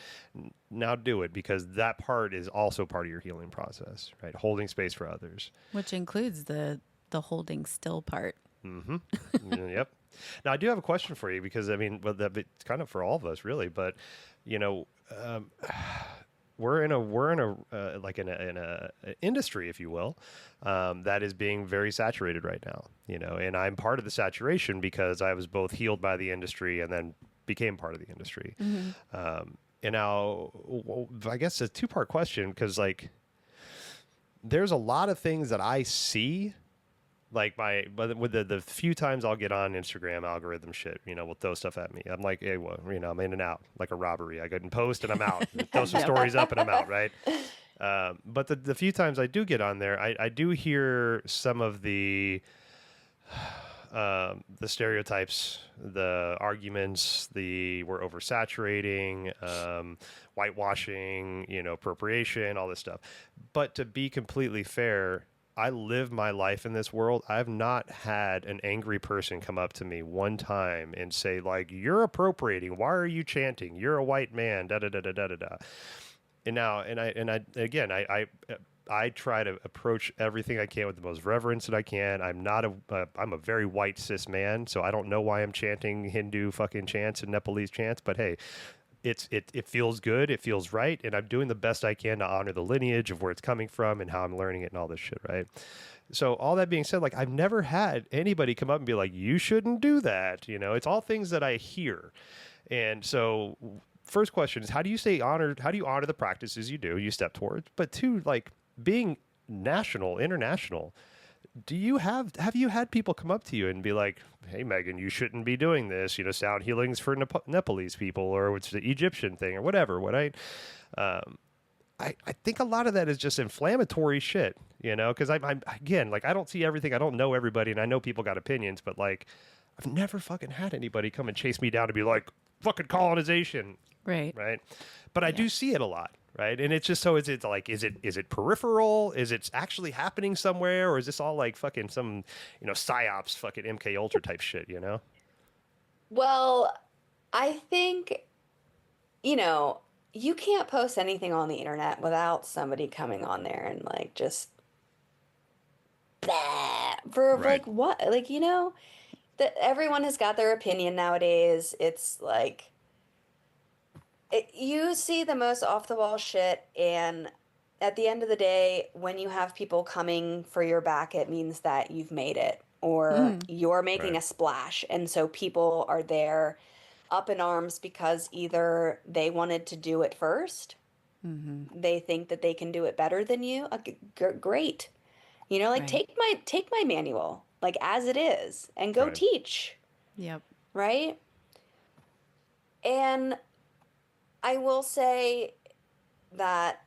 [SPEAKER 3] Now do it, because that part is also part of your healing process, right? Holding space for others.
[SPEAKER 2] Which includes the holding still part.
[SPEAKER 3] Mm-hmm. Yep. Now I do have a question for you, because I mean, well, it's kind of for all of us really, but we're in a industry, if you will, that is being very saturated right now, and I'm part of the saturation because I was both healed by the industry and then became part of the industry. And now, I guess a two-part question, because like, there's a lot of things that I see. Like with the few times I'll get on Instagram, algorithm shit, will throw stuff at me. I'm like, hey, well, I'm in and out like a robbery. I get and post and I'm out. Throw some stories up and I'm out, right? But the few times I do get on there, I do hear some of the stereotypes, the arguments, we're oversaturating, whitewashing, appropriation, all this stuff. But to be completely fair, I live my life in this world. I've not had an angry person come up to me one time and say, like, you're appropriating. Why are you chanting? You're a white man. Da da da da da da da. And now, I try to approach everything I can with the most reverence that I can. I'm a very white cis man, so I don't know why I'm chanting Hindu fucking chants and Nepalese chants. But hey, it feels good, it feels right, and I'm doing the best I can to honor the lineage of where it's coming from and how I'm learning it and all this shit, right? So all that being said, like, I've never had anybody come up and be like, you shouldn't do that. It's all things that I hear. And so first question is, how do you honor the practices you step towards? But two, like, being international, have you had people come up to you and be like, hey, Megan, you shouldn't be doing this, sound healing's for Nepalese people, or it's the Egyptian thing or whatever. I think a lot of that is just inflammatory shit, because I'm again, like, I don't see everything. I don't know everybody, and I know people got opinions, but like, I've never fucking had anybody come and chase me down to be like, fucking colonization.
[SPEAKER 2] Right.
[SPEAKER 3] But I do see it a lot. Right. And it's just, so is it peripheral? Is it actually happening somewhere? Or is this all like fucking some, psyops, fucking MK Ultra type shit,
[SPEAKER 1] Well, I think, you can't post anything on the internet without somebody coming on there and like just for
[SPEAKER 3] Right.
[SPEAKER 1] like what? Like, that everyone has got their opinion nowadays. It's like, you see the most off the wall shit, and at the end of the day, when you have people coming for your back, it means that you've made it, or you're making
[SPEAKER 3] Right.
[SPEAKER 1] a splash. And so people are there up in arms because either they wanted to do it first, they think that they can do it better than you. Great. Like,
[SPEAKER 2] Right.
[SPEAKER 1] take my manual, like, as it is, and go
[SPEAKER 3] Right.
[SPEAKER 1] teach,
[SPEAKER 2] Yep.
[SPEAKER 1] right? And I will say that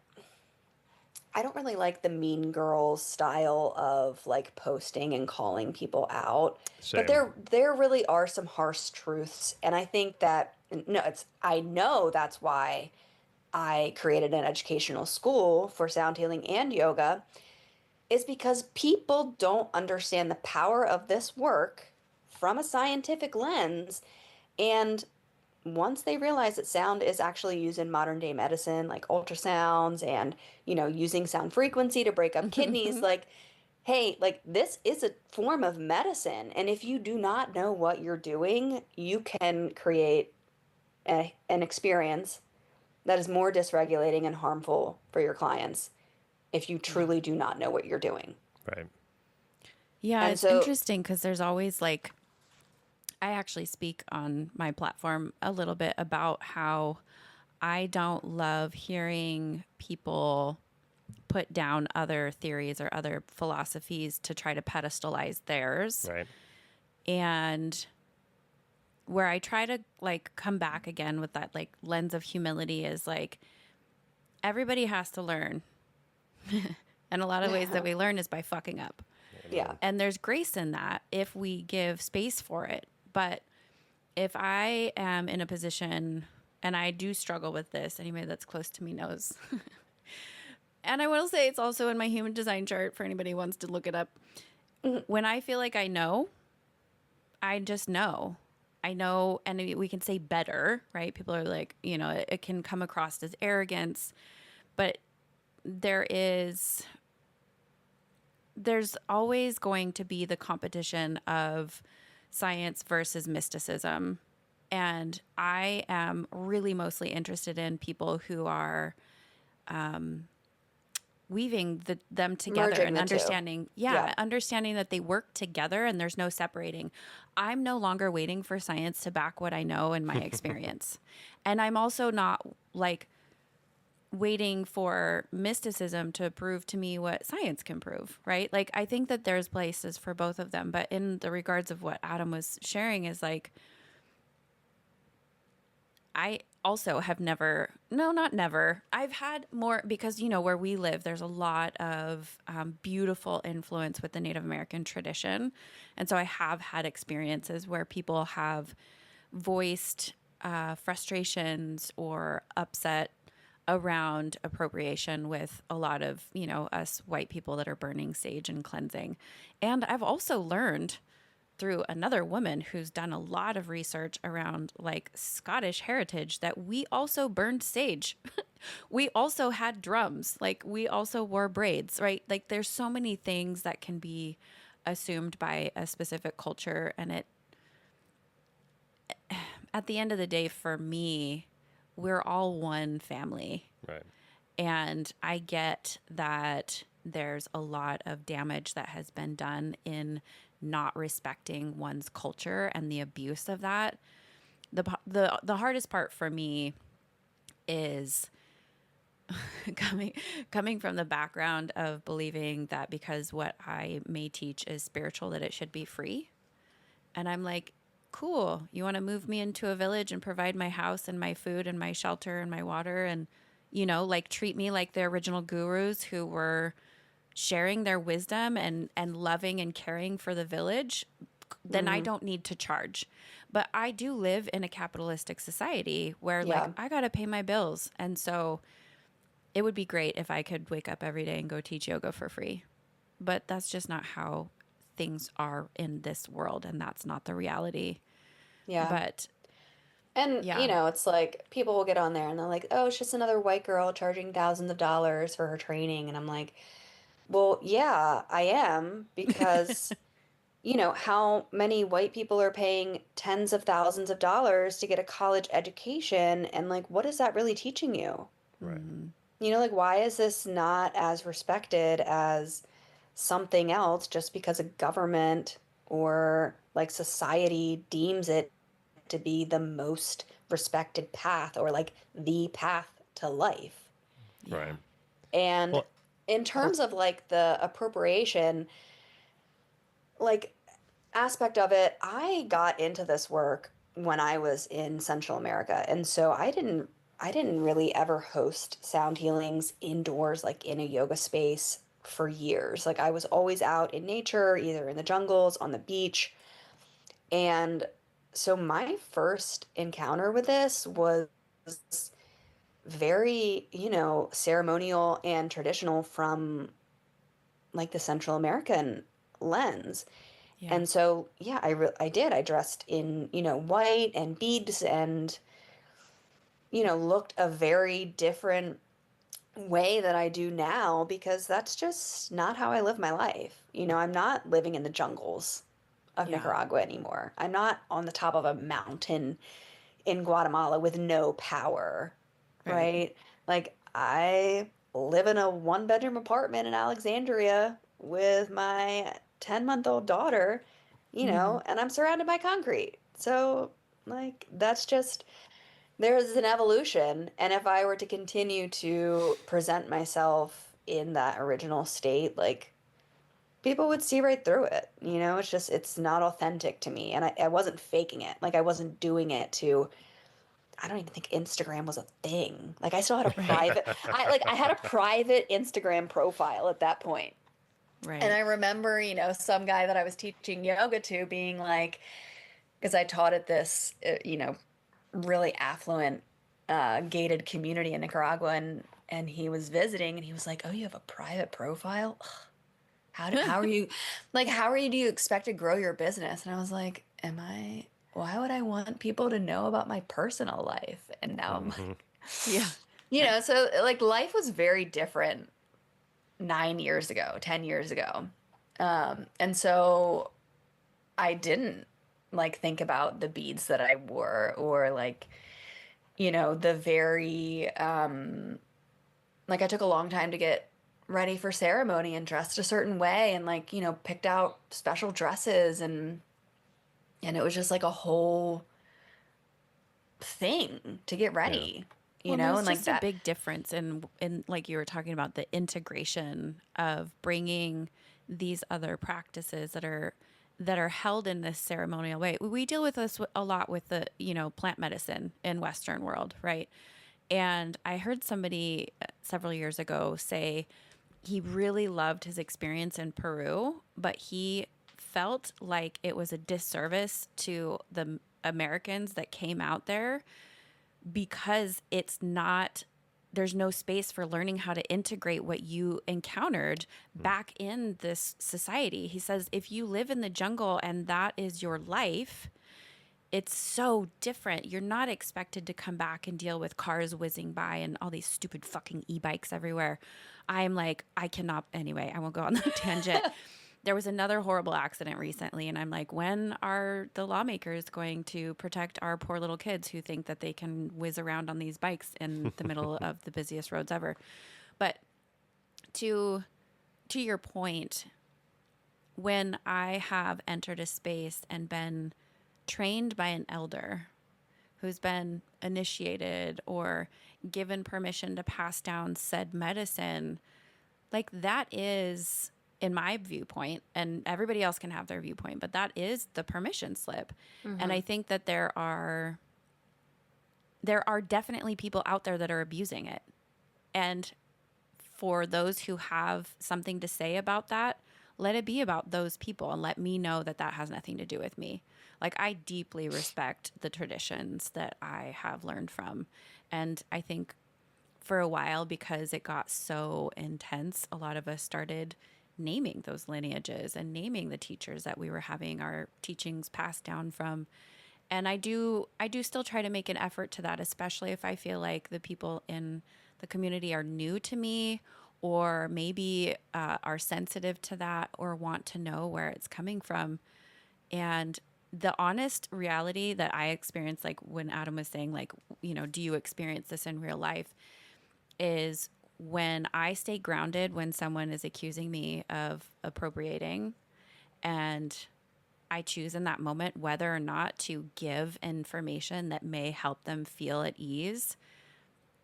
[SPEAKER 1] I don't really like the mean girls style of like posting and calling people out.
[SPEAKER 3] Same.
[SPEAKER 1] But there really are some harsh truths, and I think that I know that's why I created an educational school for sound healing and yoga, is because people don't understand the power of this work from a scientific lens. And once they realize that sound is actually used in modern day medicine, like ultrasounds and, using sound frequency to break up kidneys, like, hey, like, this is a form of medicine. And if you do not know what you're doing, you can create an experience that is more dysregulating and harmful for your clients if you
[SPEAKER 2] Yeah.
[SPEAKER 1] truly do not know what you're doing.
[SPEAKER 3] Right.
[SPEAKER 2] Yeah,
[SPEAKER 1] And
[SPEAKER 2] it's
[SPEAKER 1] so,
[SPEAKER 2] interesting because there's always like, I actually speak on my platform a little bit about how I don't love hearing people put down other theories or other philosophies to try to pedestalize theirs.
[SPEAKER 3] Right.
[SPEAKER 2] And where I try to like come back again with that like lens of humility is like everybody has to learn. And a lot of ways that we learn is by fucking up.
[SPEAKER 1] yeah.
[SPEAKER 3] Amen.
[SPEAKER 2] And there's grace in that if we give space for it. But if I am in a position, and I do struggle with this, anybody that's close to me knows. And I will say it's also in my human design chart for anybody who wants to look it up. When I feel like I know, I just know. I know, and we can say better, right? People are like, you know, it can come across as arrogance, but there's always going to be the competition of science versus mysticism. And I am really mostly interested in people who are weaving them together
[SPEAKER 1] Merging
[SPEAKER 2] and
[SPEAKER 1] the two.
[SPEAKER 2] understanding,
[SPEAKER 1] Yeah.
[SPEAKER 2] understanding that they work together and there's no separating. I'm no longer waiting for science to back what I know in my experience. And I'm also not like waiting for mysticism to prove to me what science can prove, right? Like, I think that there's places for both of them. But in the regards of what Adam was sharing is like, I also have never, no, not never. I've had more because, you know, where we live, there's a lot of beautiful influence with the Native American tradition. And so I have had experiences where people have voiced frustrations or upset around appropriation with a lot of, you know, us white people that are burning sage and cleansing. And I've also learned through another woman who's done a lot of research around like Scottish heritage that we also burned sage. We also had drums. Like we also wore braids, right? Like there's so many things that can be assumed by a specific culture. And it, at the end of the day, for me, we're all one family.
[SPEAKER 3] Right.
[SPEAKER 2] And I get that there's a lot of damage that has been done in not respecting one's culture and the abuse of that. The hardest part for me is coming from the background of believing that because what I may teach is spiritual, that it should be free. And I'm like, cool, you want to move me into a village and provide my house and my food and my shelter and my water and, you know, like treat me like the original gurus who were sharing their wisdom and loving and caring for the village, then I don't need to charge. But I do live in a capitalistic society where like I got to pay my bills. And so it would be great if I could wake up every day and go teach yoga for free. But that's just not how things are in this world, and that's not the reality.
[SPEAKER 1] Yeah.
[SPEAKER 2] But
[SPEAKER 1] And,
[SPEAKER 2] yeah.
[SPEAKER 1] you know, it's like people will get on there and they're like, oh, it's just another white girl charging thousands of dollars for her training. And I'm like, well, yeah, I am because, you know, how many white people are paying tens of thousands of dollars to get a college education? And like, what is that really teaching you?
[SPEAKER 3] Right.
[SPEAKER 1] You know, like, why is this not as respected as something else just because a government or like society deems it to be the most respected path or like the path to life?
[SPEAKER 2] Yeah.
[SPEAKER 3] Right.
[SPEAKER 1] And
[SPEAKER 3] Well,
[SPEAKER 1] in terms of like the appropriation, like aspect of it, I got into this work when I was in Central America. And so I didn't really ever host sound healings indoors like in a yoga space for years. Like I was always out in nature, either in the jungles, on the beach. And so my first encounter with this was very, you know, ceremonial and traditional from like the Central American lens.
[SPEAKER 2] Yeah.
[SPEAKER 1] And so, yeah, I did. I dressed in, you know, white and beads and, you know, looked a very different way that I do now because that's just not how I live my life. You know, I'm not living in the jungles of
[SPEAKER 2] Yeah.
[SPEAKER 1] Nicaragua anymore. I'm not on the top of a mountain in Guatemala with no power,
[SPEAKER 2] Right.
[SPEAKER 1] right? Like I live in a one-bedroom apartment in Alexandria with my 10-month-old daughter,
[SPEAKER 2] Mm-hmm.
[SPEAKER 1] and I'm surrounded by concrete. So, like, that's just, there's an evolution. And if I were to continue to present myself in that original state, like, people would see right through it. It's just, it's not authentic to me. And I wasn't faking it. Like, I wasn't doing it to, I don't even think Instagram was a thing. Like, I still had a
[SPEAKER 2] Right.
[SPEAKER 1] private, I had a private Instagram profile at that point. And
[SPEAKER 2] Right.
[SPEAKER 1] I remember, some guy that I was teaching yoga to being like, because I taught at this, really affluent, gated community in Nicaragua, and he was visiting, and he was like, "Oh, you have a private profile? Ugh. How are you, like, do you expect to grow your business?" And I was like, Why would I want people to know about my personal life? And now I'm
[SPEAKER 3] Hmm.
[SPEAKER 1] like,
[SPEAKER 2] Yeah.
[SPEAKER 1] so like life was very different 9 years ago, 10 years ago. And so I didn't like think about the beads that I wore, or like, the very, like I took a long time to get ready for ceremony and dressed a certain way, and like, picked out special dresses, and it was just like a whole thing to get
[SPEAKER 3] Yeah.
[SPEAKER 1] ready,
[SPEAKER 2] Well,
[SPEAKER 1] and
[SPEAKER 2] there's
[SPEAKER 1] like
[SPEAKER 2] just a
[SPEAKER 1] that.
[SPEAKER 2] big difference in like you were talking about the integration of bringing these other practices that are held in this ceremonial way. We deal with this a lot with the, plant medicine in Western world, right? And I heard somebody several years ago say he really loved his experience in Peru, but he felt like it was a disservice to the Americans that came out there because there's no space for learning how to integrate what you encountered back in this society. He says if you live in the jungle and that is your life, it's so different. You're not expected to come back and deal with cars whizzing by and all these stupid fucking e-bikes everywhere. I'm like, I cannot. Anyway, I won't go on that tangent. There was another horrible accident recently, and I'm like, when are the lawmakers going to protect our poor little kids who think that they can whiz around on these bikes in the middle of the busiest roads ever? But to your point, when I have entered a space and been trained by an elder who's been initiated or given permission to pass down said medicine, like that is, in my viewpoint, and everybody else can have their viewpoint, but that is the permission slip. And I think that there are definitely people out there that are abusing it. And for those who have something to say about that, let it be about those people and let me know that that has nothing to do with me. Like, I deeply respect the traditions that I have learned from. And I think for a while, because it got so intense, a lot of us started naming those lineages and naming the teachers that we were having our teachings passed down from. And I do still try to make an effort to that, especially if I feel like the people in the community are new to me, or maybe are sensitive to that or want to know where it's coming from. And the honest reality that I experienced, like when Adam was saying, like, do you experience this in real life? Is when I stay grounded when someone is accusing me of appropriating, and I choose in that moment whether or not to give information that may help them feel at ease.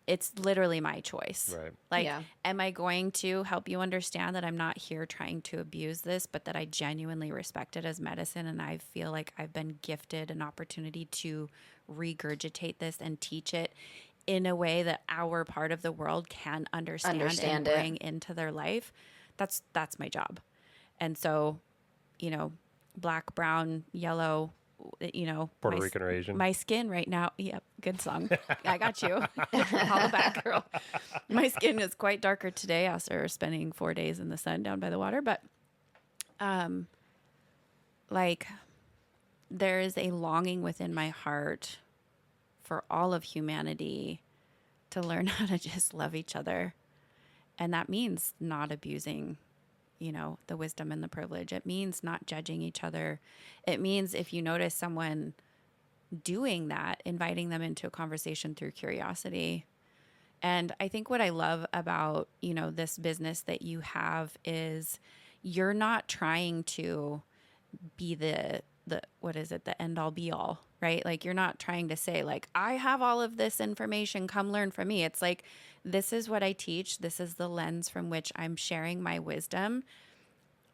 [SPEAKER 2] It's literally my choice.
[SPEAKER 3] Right.
[SPEAKER 2] Like,
[SPEAKER 1] Yeah.
[SPEAKER 2] am I going to help you understand that I'm not here trying to abuse this, but that I genuinely respect it as medicine, and I feel like I've been gifted an opportunity to regurgitate this and teach it in a way that our part of the world can understand and
[SPEAKER 1] Understand it.
[SPEAKER 2] bring into their life. That's my job. And so, you know, black, brown, yellow,
[SPEAKER 3] Puerto Rican or Asian.
[SPEAKER 2] my skin right now. Yep, good song. I got you. Holla back, girl. My skin is quite darker today after spending 4 days in the sun down by the water. But, like, there is a longing within my heart for all of humanity to learn how to just love each other. And that means not abusing, the wisdom and the privilege. It means not judging each other. It means if you notice someone doing that, inviting them into a conversation through curiosity. And I think what I love about, this business that you have is you're not trying to be the what is it, the end all be all, right? Like you're not trying to say like, I have all of this information, come learn from me. It's like, this is what I teach. This is the lens from which I'm sharing my wisdom.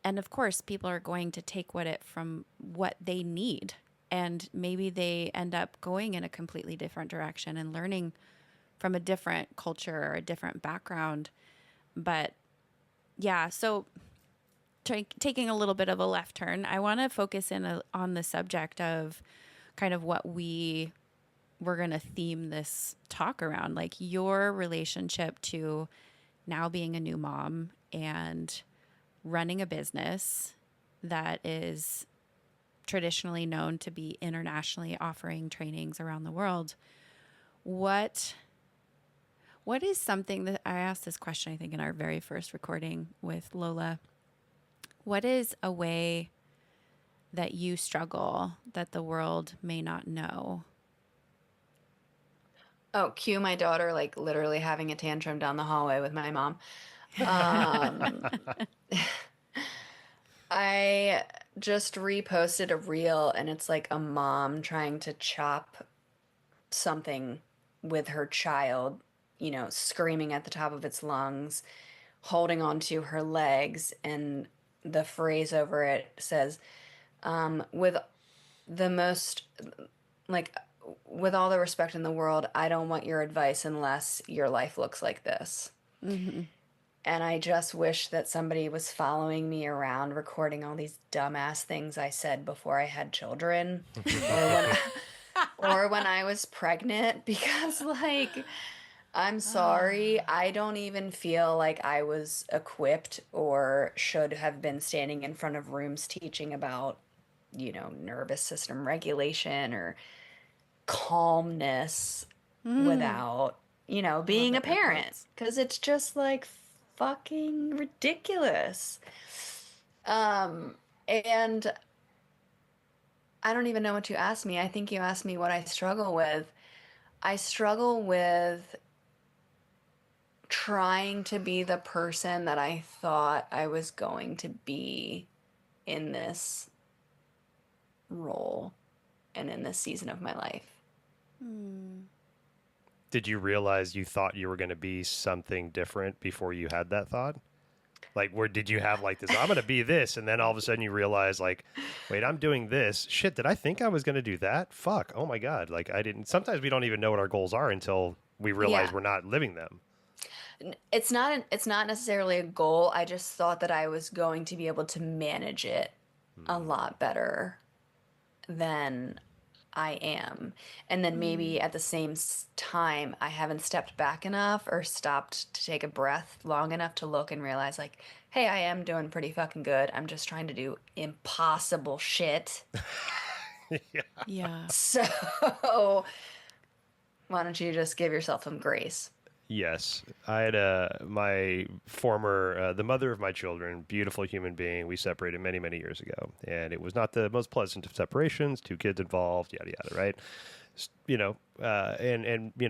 [SPEAKER 2] And of course, people are going to take from what they need. And maybe they end up going in a completely different direction and learning from a different culture or a different background. But yeah, so taking a little bit of a left turn, I want to focus in on the subject of kind of what we're going to theme this talk around, like your relationship to now being a new mom and running a business that is traditionally known to be internationally offering trainings around the world. What is something that I asked this question, I think, in our very first recording with Lola? What is a way that you struggle that the world may not know?
[SPEAKER 1] Oh, cue my daughter like literally having a tantrum down the hallway with my mom. Um, I just reposted a reel and it's like a mom trying to chop something with her child, screaming at the top of its lungs, holding onto her legs, and the phrase over it says, with the most, like, with all the respect in the world, I don't want your advice unless your life looks like this.
[SPEAKER 2] Mm-hmm.
[SPEAKER 1] And I just wish that somebody was following me around recording all these dumbass things I said before I had children or when I was pregnant, because like, I'm sorry, I don't even feel like I was equipped or should have been standing in front of rooms teaching about, nervous system regulation or calmness without, being a parent, because it's just like fucking ridiculous. And I don't even know what you asked me. I think you asked me what I struggle with. I struggle with trying to be the person that I thought I was going to be in this role and in this season of my life.
[SPEAKER 3] Did you realize you thought you were going to be something different before you had that thought? Like, where did you have like this, I'm going to be this, and then all of a sudden you realize like, wait, I'm doing this. Shit, did I think I was going to do that? Fuck. Oh my God. Like I didn't. Sometimes we don't even know what our goals are until we realize we're not living them.
[SPEAKER 1] It's not necessarily a goal. I just thought that I was going to be able to manage it a lot better than I am. And then maybe at the same time, I haven't stepped back enough or stopped to take a breath long enough to look and realize like, hey, I am doing pretty fucking good. I'm just trying to do impossible shit.
[SPEAKER 2] Yeah.
[SPEAKER 1] So why don't you just give yourself some grace?
[SPEAKER 3] Yes. I had my former, the mother of my children, beautiful human being. We separated many, many years ago. And it was not the most pleasant of separations, 2 kids involved, yada, yada, right?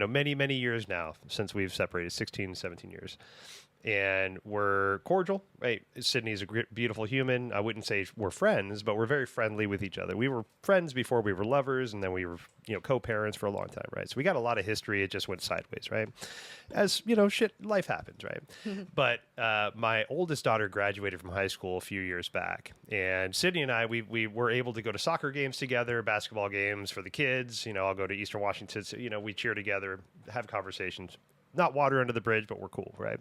[SPEAKER 3] Many, many years now since we've separated, 16, 17 years. And we're cordial, right? Sydney's a beautiful human. I wouldn't say we're friends, but we're very friendly with each other. We were friends before we were lovers, and then we were, co-parents for a long time, right? So we got a lot of history. It just went sideways, right? As, life happens, right? But my oldest daughter graduated from high school a few years back. And Sydney and I, we were able to go to soccer games together, basketball games for the kids. I'll go to Eastern Washington. So, we cheer together, have conversations. Not water under the bridge, but we're cool, right?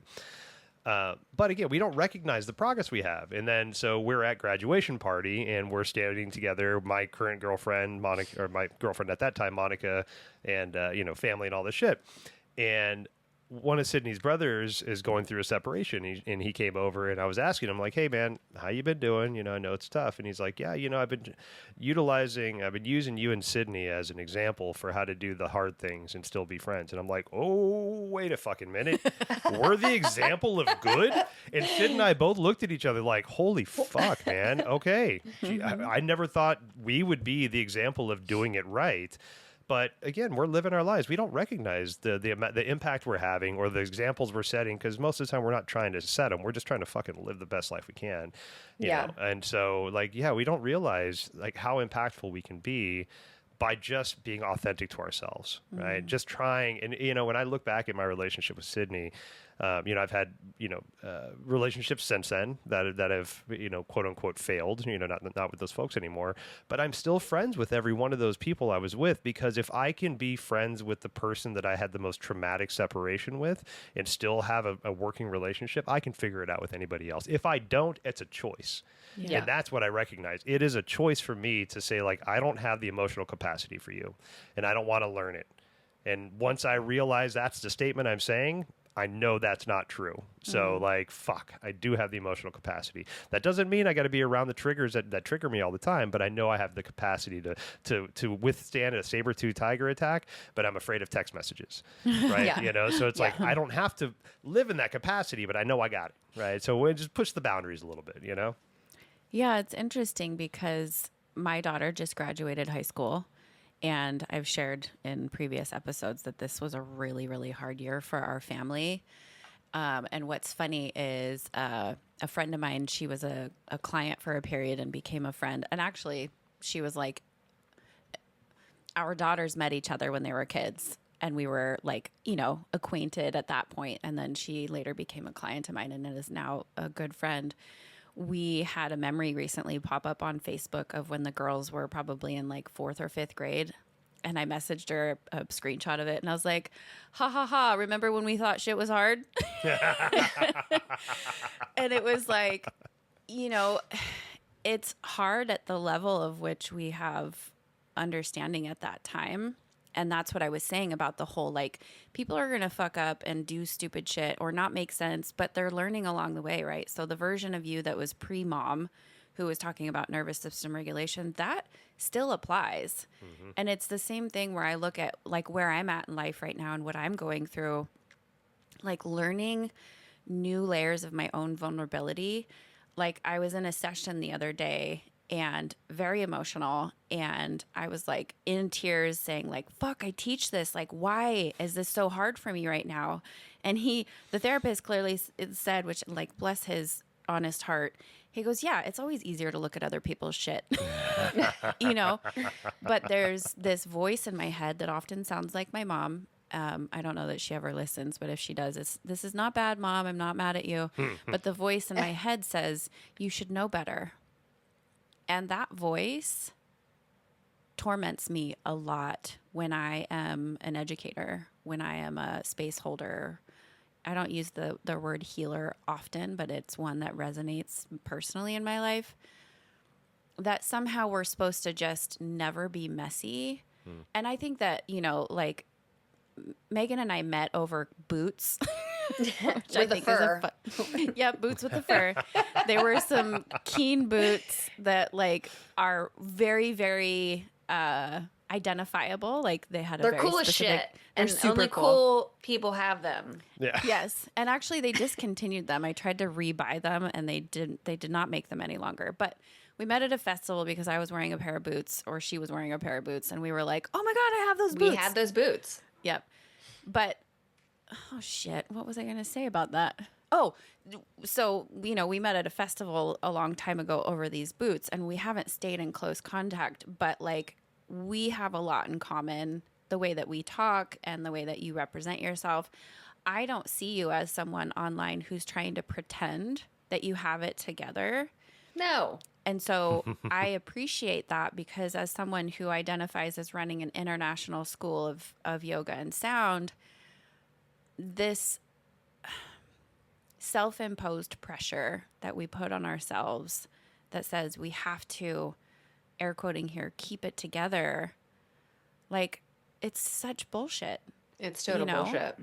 [SPEAKER 3] But again, we don't recognize the progress we have. And then, so we're at graduation party and we're standing together, my current girlfriend, Monica, or my girlfriend at that time, Monica, and, family and all this shit. And one of Sydney's brothers is going through a separation, and he came over, and I was asking him, like, hey man, how you been doing? You know, I know it's tough. And he's like, yeah, you know, I've been using you and Sydney as an example for how to do the hard things and still be friends. And I'm like, oh, wait a fucking minute. We're the example of good? And Sid and I both looked at each other like, holy fuck, man. Okay. Gee, I never thought we would be the example of doing it right. But again, we're living our lives. We don't recognize the impact we're having or the examples we're setting, because most of the time we're not trying to set them. We're just trying to fucking live the best life we can. You know? And so, like, yeah, we don't realize like how impactful we can be by just being authentic to ourselves, right? Just trying. And, you know, when I look back at my relationship with Sydney, you know, I've had, you know, relationships since then that have, you know, quote unquote failed, you know, not with those folks anymore, but I'm still friends with every one of those people I was with, because if I can be friends with the person that I had the most traumatic separation with and still have a working relationship, I can figure it out with anybody else. If I don't, it's a choice.
[SPEAKER 2] Yeah.
[SPEAKER 3] And that's what I recognize. It is a choice for me to say, like, I don't have the emotional capacity for you and I don't want to learn it. And once I realize that's the statement I'm saying, I know that's not true. So like, fuck, I do have the emotional capacity. That doesn't mean I got to be around the triggers that trigger me all the time, but I know I have the capacity to withstand a saber-tooth tiger attack, but I'm afraid of text messages, right? You know, so it's like, I don't have to live in that capacity, but I know I got it, right? So we just push the boundaries a little bit, you know?
[SPEAKER 2] Yeah, it's interesting because my daughter just graduated high school. And I've shared in previous episodes that this was a really, really hard year for our family. And what's funny is a friend of mine, she was a client for a period and became a friend. And actually, she was like, our daughters met each other when they were kids. And we were like, you know, acquainted at that point. And then she later became a client of mine and is now a good friend. We had a memory recently pop up on Facebook of when the girls were probably in like 4th or 5th grade. And I messaged her a screenshot of it. And I was like, ha ha ha, remember when we thought shit was hard? And it was like, you know, it's hard at the level of which we have understanding at that time. And that's what I was saying about the whole, like, people are going to fuck up and do stupid shit or not make sense, but they're learning along the way, right? So the version of you that was pre-mom, who was talking about nervous system regulation, that still applies. And it's the same thing where I look at, like, where I'm at in life right now and what I'm going through, like, learning new layers of my own vulnerability. Like, I was in a session the other day and very emotional. And I was like in tears saying like, fuck, I teach this. Like, why is this so hard for me right now? And the therapist clearly said, which, like, bless his honest heart, he goes, yeah, it's always easier to look at other people's shit, you know, but there's this voice in my head that often sounds like my mom. I don't know that she ever listens, but if she does, this is not bad, Mom. I'm not mad at you. But the voice in my head says, you should know better. And that voice torments me a lot when I am an educator, when I am a space holder. I don't use the word healer often, but it's one that resonates personally in my life. That somehow we're supposed to just never be messy. And I think that, you know, like, Megan and I met over boots. Which I think fur. Yeah, boots with the fur. There were some Keen boots that, like, are very, very identifiable. Like, they had
[SPEAKER 1] They're
[SPEAKER 2] a very
[SPEAKER 1] cool as
[SPEAKER 2] specific,
[SPEAKER 1] shit,
[SPEAKER 2] they're
[SPEAKER 1] and
[SPEAKER 2] super
[SPEAKER 1] only cool people have them.
[SPEAKER 3] Yeah.
[SPEAKER 2] Yes, and actually they discontinued them. I tried to rebuy them, and they did not make them any longer. But we met at a festival because I was wearing a pair of boots, or she was wearing a pair of boots, and we were like, "Oh my god, I have those boots!"
[SPEAKER 1] We had those boots.
[SPEAKER 2] Yep. But, oh shit, what was I going to say about that? Oh, so, you know, we met at a festival a long time ago over these boots, and we haven't stayed in close contact, but, like, we have a lot in common, the way that we talk and the way that you represent yourself. I don't see you as someone online who's trying to pretend that you have it together.
[SPEAKER 1] No.
[SPEAKER 2] And so I appreciate that, because as someone who identifies as running an international school of yoga and sound, this self-imposed pressure that we put on ourselves that says we have to, air quoting here, keep it together, like, it's such bullshit.
[SPEAKER 1] It's total
[SPEAKER 2] you know?
[SPEAKER 1] bullshit.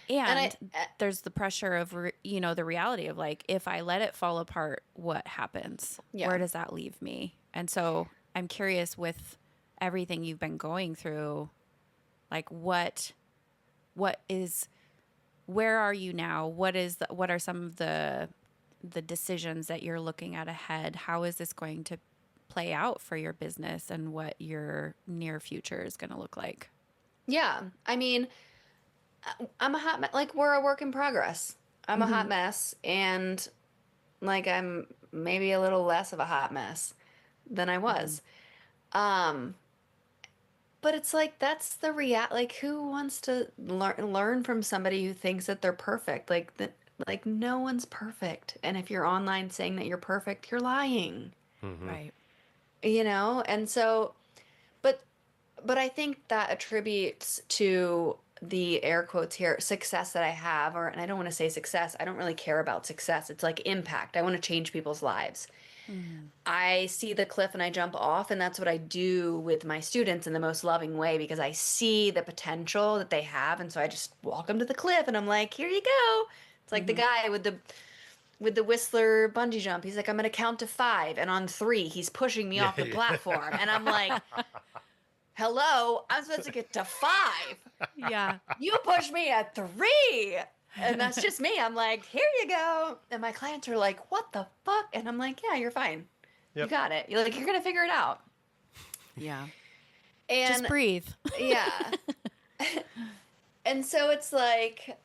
[SPEAKER 1] And
[SPEAKER 2] And there's the pressure of, the reality of like, if I let it fall apart, what happens?
[SPEAKER 1] Yeah.
[SPEAKER 2] Where does that leave me? And so I'm curious, with everything you've been going through, like what is, where are you now? What are some of the decisions that you're looking at ahead? How is this going to play out for your business, and what your near future is going to look like?
[SPEAKER 1] yeah, I mean, I'm a hot mess. Like, we're a work in progress. I'm a hot mess, and like, I'm maybe a little less of a hot mess than I was. Um, but it's like, that's the like, who wants to learn from somebody who thinks that they're perfect? Like that, like, no one's perfect. And if you're online saying that you're perfect, you're lying.
[SPEAKER 2] Right.
[SPEAKER 1] And so, but I think that attributes to the air quotes here success that I have, and I don't want to say success. I don't really care about success. It's like impact. I want to change people's lives. I see the cliff and I jump off, and that's what I do with my students in the most loving way, because I see the potential that they have, and so I just walk them to the cliff and I'm like, here you go. It's like the guy with the Whistler bungee jump. He's like, I'm gonna count to 5, and on 3 he's pushing me off the platform, and I'm like, hello, I'm supposed to get to 5.
[SPEAKER 2] Yeah.
[SPEAKER 1] You push me at 3. And that's just me. I'm like, here you go. And my clients are like, what the fuck? And I'm like, yeah, you're fine.
[SPEAKER 3] Yep.
[SPEAKER 1] You got it. You're like, you're going to figure it out.
[SPEAKER 2] Yeah.
[SPEAKER 1] And
[SPEAKER 2] Just breathe.
[SPEAKER 1] yeah. And so it's like,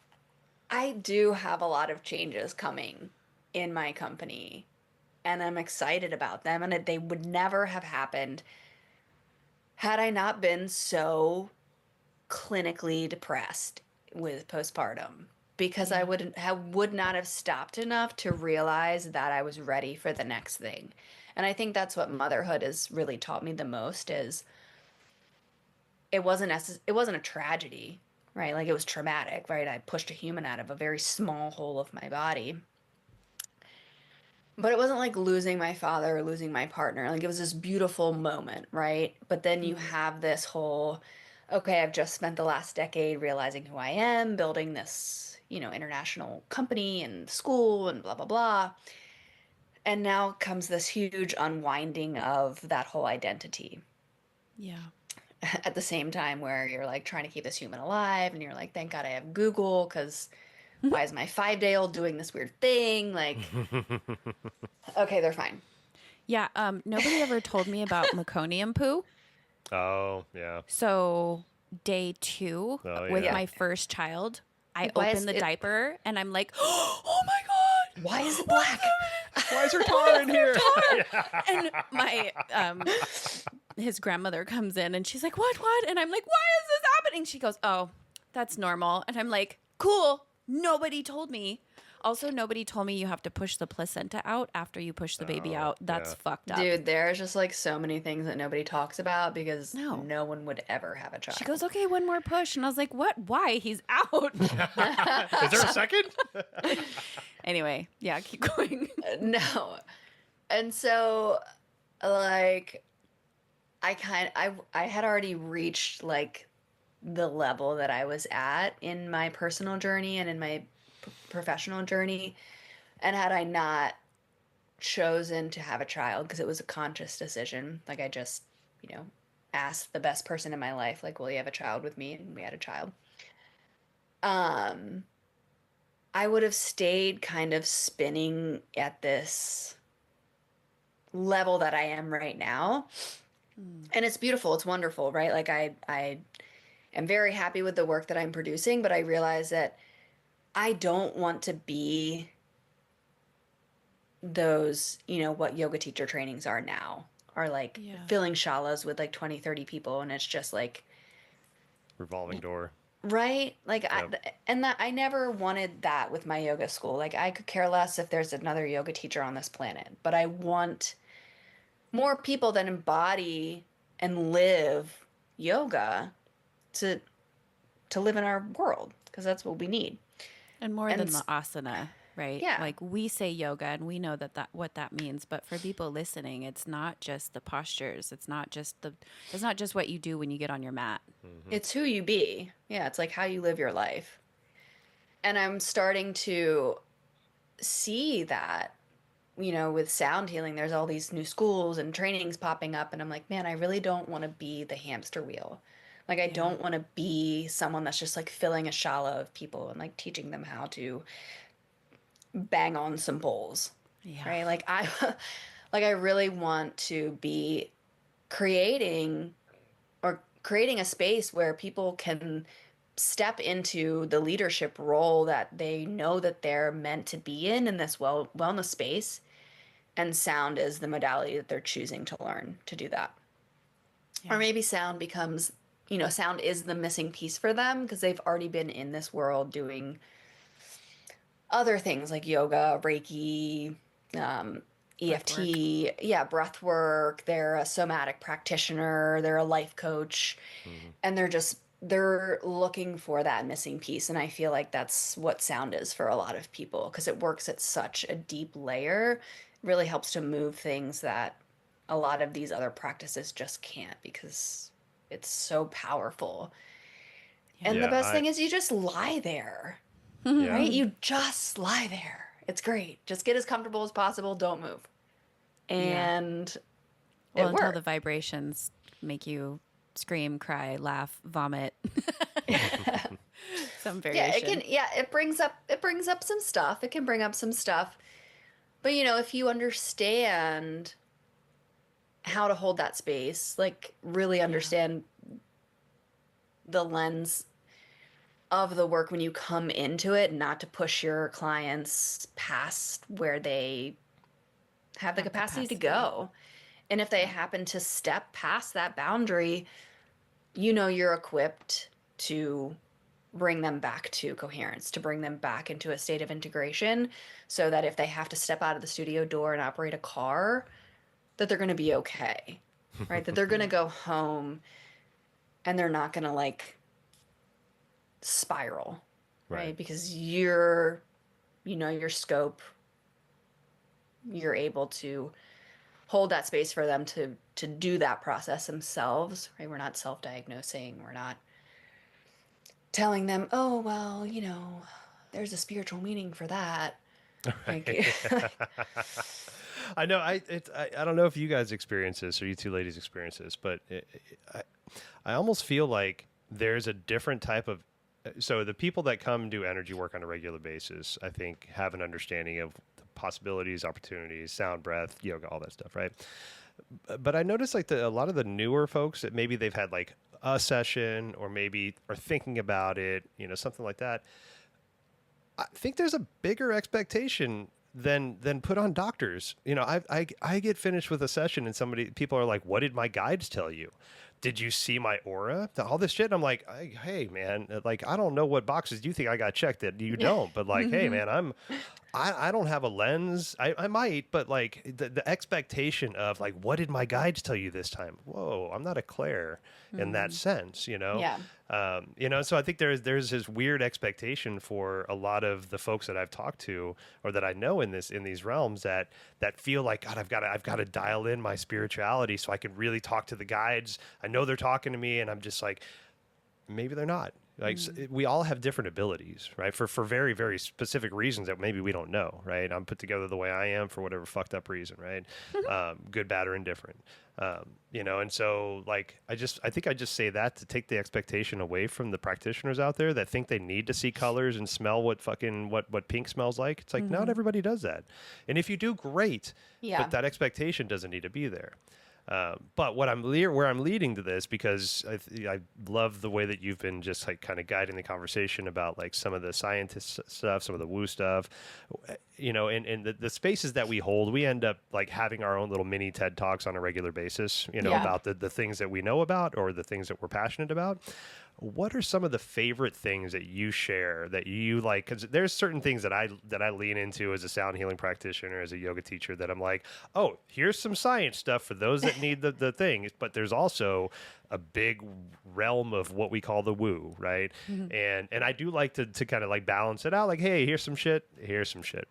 [SPEAKER 1] I do have a lot of changes coming in my company, and I'm excited about them. And they would never have happened had I not been so clinically depressed with postpartum, because I would not have stopped enough to realize that I was ready for the next thing. And I think that's what motherhood has really taught me the most, is it wasn't a tragedy, right? Like, it was traumatic, right? I pushed a human out of a very small hole of my body. But it wasn't like losing my father or losing my partner. Like, it was this beautiful moment, right? But then you have this whole, okay, I've just spent the last decade realizing who I am, building this, international company and school and blah, blah, blah. And now comes this huge unwinding of that whole identity
[SPEAKER 2] Yeah.
[SPEAKER 1] at the same time, where you're like trying to keep this human alive, and you're like, thank God I have Google, because why is my 5-day-old doing this weird thing? Like, okay, they're fine.
[SPEAKER 2] Yeah. Nobody ever told me about meconium poo.
[SPEAKER 3] Oh, yeah.
[SPEAKER 2] So day 2 with
[SPEAKER 3] yeah.
[SPEAKER 2] my first child, I
[SPEAKER 1] Why
[SPEAKER 2] open
[SPEAKER 1] is
[SPEAKER 2] the
[SPEAKER 1] it-
[SPEAKER 2] diaper and I'm like, oh my God.
[SPEAKER 1] Why is it black?
[SPEAKER 3] Why is there tar in here?
[SPEAKER 2] And my his grandmother comes in and she's like, what? And I'm like, why is this happening? She goes, oh, that's normal. And I'm like, cool. Nobody told me. Also, nobody told me you have to push the placenta out after you push the baby out. That's fucked up.
[SPEAKER 1] Dude, there's just like so many things that nobody talks about, because
[SPEAKER 2] No.
[SPEAKER 1] no one would ever have a child.
[SPEAKER 2] She goes, okay, one more push. And I was like, what? Why? He's out.
[SPEAKER 3] Is there a second?
[SPEAKER 2] Anyway, yeah, keep going.
[SPEAKER 1] No. And so, like, I had already reached like the level that I was at in my personal journey and in my professional journey. And had I not chosen to have a child, because it was a conscious decision, like, I just, asked the best person in my life, like, will you have a child with me? And we had a child. I would have stayed kind of spinning at this level that I am right now. And it's beautiful. It's wonderful, right? Like, I am very happy with the work that I'm producing, but I realize that I don't want to be those, what yoga teacher trainings are now, are like filling shalas with like 20, 30 people. And it's just like,
[SPEAKER 3] Revolving door.
[SPEAKER 1] right? Like,
[SPEAKER 3] Yep.
[SPEAKER 1] I never wanted that with my yoga school. Like, I could care less if there's another yoga teacher on this planet, but I want more people that embody and live yoga to live in our world, because that's what we need.
[SPEAKER 2] And more than the asana, right?
[SPEAKER 1] Yeah.
[SPEAKER 2] Like, we say yoga and we know that what that means, but for people listening, it's not just the postures. It's not just what you do when you get on your mat.
[SPEAKER 1] It's who you be. Yeah, it's like how you live your life. And I'm starting to see that, with sound healing, there's all these new schools and trainings popping up. And I'm like, man, I really don't want to be the hamster wheel. Like, I
[SPEAKER 2] Yeah.
[SPEAKER 1] don't want to be someone that's just like filling a shala of people and like teaching them how to bang on some bowls.
[SPEAKER 2] Yeah.
[SPEAKER 1] Right. Like, I really want to be creating creating a space where people can step into the leadership role that they know that they're meant to be in this wellness space, and sound is the modality that they're choosing to learn to do that.
[SPEAKER 2] Yeah.
[SPEAKER 1] Or maybe sound becomes, sound is the missing piece for them because they've already been in this world doing other things like yoga, Reiki,
[SPEAKER 2] Breath work.
[SPEAKER 1] EFT, yeah, breath work. They're a somatic practitioner, they're a life coach, and they're looking for that missing piece. And I feel like that's what sound is for a lot of people because it works at such a deep layer. It really helps to move things that a lot of these other practices just can't because it's so powerful. And the
[SPEAKER 3] Yeah,
[SPEAKER 1] best thing is you just lie there,
[SPEAKER 3] yeah.
[SPEAKER 1] right? You just lie there. It's great. Just get as comfortable as possible. Don't move.
[SPEAKER 2] Yeah.
[SPEAKER 1] And
[SPEAKER 2] Well,
[SPEAKER 1] it
[SPEAKER 2] until
[SPEAKER 1] worked.
[SPEAKER 2] the vibrations make you scream, cry, laugh, vomit. Some
[SPEAKER 1] Yeah,
[SPEAKER 2] variation.
[SPEAKER 1] it brings up some stuff. It can bring up some stuff. But if you understand how to hold that space, like really understand the lens of the work when you come into it, not to push your clients past where they have the capacity to go. And if they happen to step past that boundary, you're equipped to bring them back to coherence, to bring them back into a state of integration so that if they have to step out of the studio door and operate a car, that they're going to be okay, right? That they're going to go home and they're not going to like spiral, right? Because your scope, you're able to hold that space for them to do that process themselves, right? We're not self-diagnosing. We're not telling them, oh, well, there's a spiritual meaning for that. Like,
[SPEAKER 3] I know. I don't know if you guys experience this or you two ladies experience this, but I almost feel like there's a different type of. So the people that come do energy work on a regular basis, I think, have an understanding of the possibilities, opportunities, sound, breath, yoga, all that stuff, right? But I noticed like a lot of the newer folks that maybe they've had like a session or maybe are thinking about it, something like that. I think there's a bigger expectation than put on doctors. I get finished with a session and people are like, "What did my guides tell you? Did you see my aura?" All this shit. And I'm like, "Hey man, like I don't know what boxes you think I got checked that you don't, but like, hey man, I don't have a lens. I might, but like the expectation of like, what did my guides tell you this time? Whoa, I'm not a Claire in that sense,
[SPEAKER 1] yeah.
[SPEAKER 3] So I think there's this weird expectation for a lot of the folks that I've talked to or that I know in these realms that feel like, God, I've got to dial in my spirituality so I can really talk to the guides. I know they're talking to me, and I'm just like, maybe they're not. Like we all have different abilities, right? For very, very specific reasons that maybe we don't know, right? I'm put together the way I am for whatever fucked up reason, right? Good, bad, or indifferent. And so like I think I just say that to take the expectation away from the practitioners out there that think they need to see colors and smell what pink smells like. It's like not everybody does that, and if you do, great.
[SPEAKER 1] Yeah.
[SPEAKER 3] But that expectation doesn't need to be there. But where I'm leading to this, because I love the way that you've been just like kind of guiding the conversation about like some of the scientist stuff, some of the woo stuff, and the spaces that we hold, we end up like having our own little mini TED Talks on a regular basis,
[SPEAKER 1] Yeah.
[SPEAKER 3] about the things that we know about or the things that we're passionate about. What are some of the favorite things that you share that you like? Because there's certain things that I lean into as a sound healing practitioner, as a yoga teacher, that I'm like, oh, here's some science stuff for those that need the thing. But there's also a big realm of what we call the woo, right? And I do like to kind of like balance it out. Like, hey, here's some shit,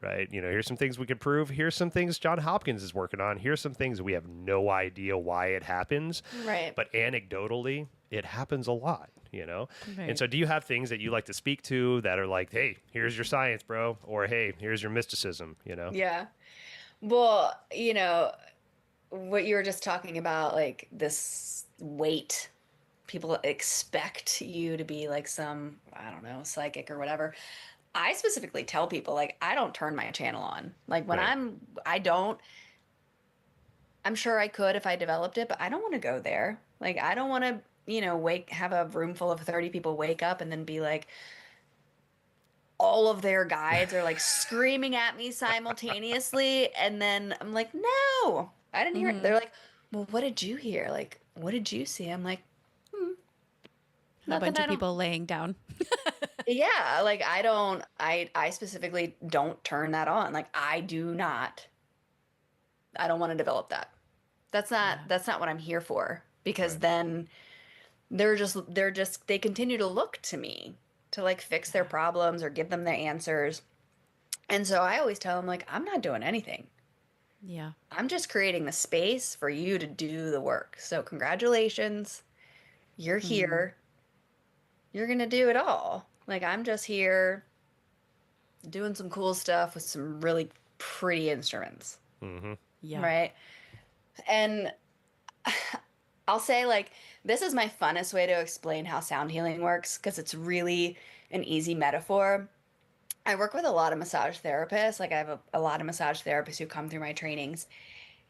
[SPEAKER 3] right? Here's some things we can prove. Here's some things John Hopkins is working on. Here's some things we have no idea why it happens.
[SPEAKER 1] Right.
[SPEAKER 3] But anecdotally, it happens a lot. you know? And
[SPEAKER 2] Right.
[SPEAKER 3] so do you have things that you like to speak to that are like, hey, here's your science, bro, or hey, here's your mysticism, you know?
[SPEAKER 1] Yeah. Well, what you were just talking about, like this weight, people expect you to be like some, I don't know, psychic or whatever. I specifically tell people, like, I don't turn my channel on. Like, when
[SPEAKER 3] Right.
[SPEAKER 1] I don't, I'm sure I could if I developed it, but I don't want to go there. Like, I don't want to, have a room full of 30 people wake up and then be like, all of their guides are like screaming at me simultaneously. And then I'm like, no, I didn't hear it.
[SPEAKER 2] Mm-hmm.
[SPEAKER 1] They're like, well, what did you hear? Like, what did you see? I'm like,
[SPEAKER 2] A
[SPEAKER 1] nothing.
[SPEAKER 2] bunch
[SPEAKER 1] I
[SPEAKER 2] of
[SPEAKER 1] don't.
[SPEAKER 2] people laying down.
[SPEAKER 1] Yeah, like I don't. I specifically don't turn that on. Like I do not. I don't want to develop that. That's not.
[SPEAKER 2] Yeah.
[SPEAKER 1] That's not what I'm here for. Because
[SPEAKER 3] Right.
[SPEAKER 1] then they continue to look to me to like fix their
[SPEAKER 2] Yeah.
[SPEAKER 1] problems or give them the answers. And so I always tell them, like, I'm not doing anything.
[SPEAKER 2] Yeah.
[SPEAKER 1] I'm just creating the space for you to do the work. So congratulations. You're
[SPEAKER 2] Mm-hmm.
[SPEAKER 1] here. You're going to do it all. Like I'm just here doing some cool stuff with some really pretty instruments,
[SPEAKER 3] Mm-hmm.
[SPEAKER 2] Yeah.
[SPEAKER 1] right? And I'll say, like, this is my funnest way to explain how sound healing works because it's really an easy metaphor. I work with a lot of massage therapists. Like, I have a lot of massage therapists who come through my trainings,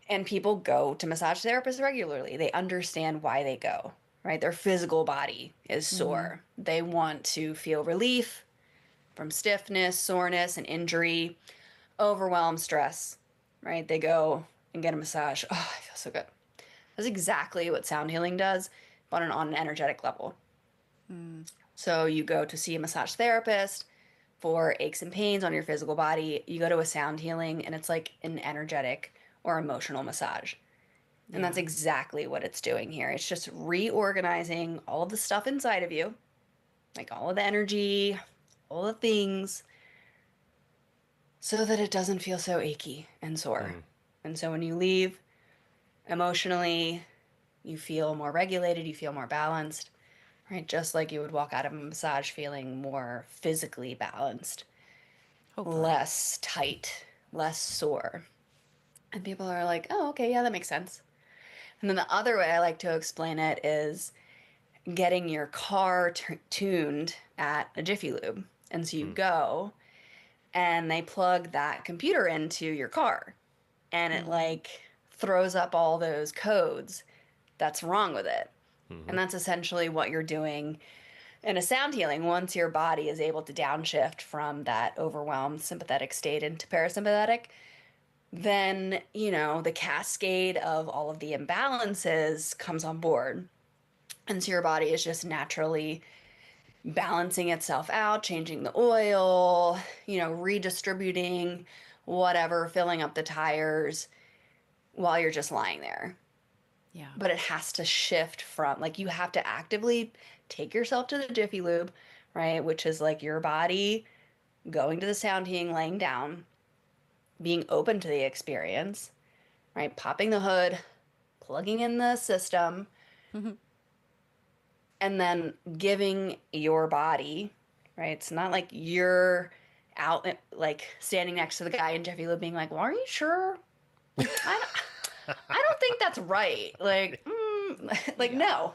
[SPEAKER 1] and people go to massage therapists regularly. They understand why they go, right? Their physical body is
[SPEAKER 2] Mm-hmm.
[SPEAKER 1] sore. They want to feel relief from stiffness, soreness, and injury, overwhelm, stress, right? They go and get a massage. Oh, I feel so good. That's exactly what sound healing does, but on an energetic level.
[SPEAKER 2] Mm.
[SPEAKER 1] So you go to see a massage therapist for aches and pains on your physical body. You go to a sound healing, and it's like an energetic or emotional massage. And
[SPEAKER 2] Yeah.
[SPEAKER 1] that's exactly what it's doing here. It's just reorganizing all of the stuff inside of you, like all of the energy, all the things, so that it doesn't feel so achy and sore.
[SPEAKER 3] Mm.
[SPEAKER 1] And so when you leave emotionally, you feel more regulated, you feel more balanced, right? Just like you would walk out of a massage feeling more physically balanced,
[SPEAKER 2] Hopefully.
[SPEAKER 1] less tight, less sore. And people are like, oh, okay, yeah, that makes sense. And then the other way I like to explain it is getting your car tuned at a Jiffy Lube. And so you
[SPEAKER 3] Mm.
[SPEAKER 1] go and they plug that computer into your car and it
[SPEAKER 2] Mm-hmm.
[SPEAKER 1] like throws up all those codes that's wrong with it.
[SPEAKER 3] Mm-hmm.
[SPEAKER 1] And that's essentially what you're doing in a sound healing once your body is able to downshift from that overwhelmed sympathetic state into parasympathetic. Then, the cascade of all of the imbalances comes on board. And so your body is just naturally balancing itself out, changing the oil, redistributing whatever, filling up the tires while you're just lying there.
[SPEAKER 2] Yeah.
[SPEAKER 1] But it has to shift from, like, you have to actively take yourself to the Jiffy Lube, right? Which is like your body going to the sound healing, laying down, being open to the experience, right? Popping the hood, plugging in the system,
[SPEAKER 2] Mm-hmm.
[SPEAKER 1] and then giving your body, right? It's not like you're out, like, standing next to the guy in Jiffy Lube being like, well, are you sure? I don't think that's right. Like, like,
[SPEAKER 2] Yeah.
[SPEAKER 1] no,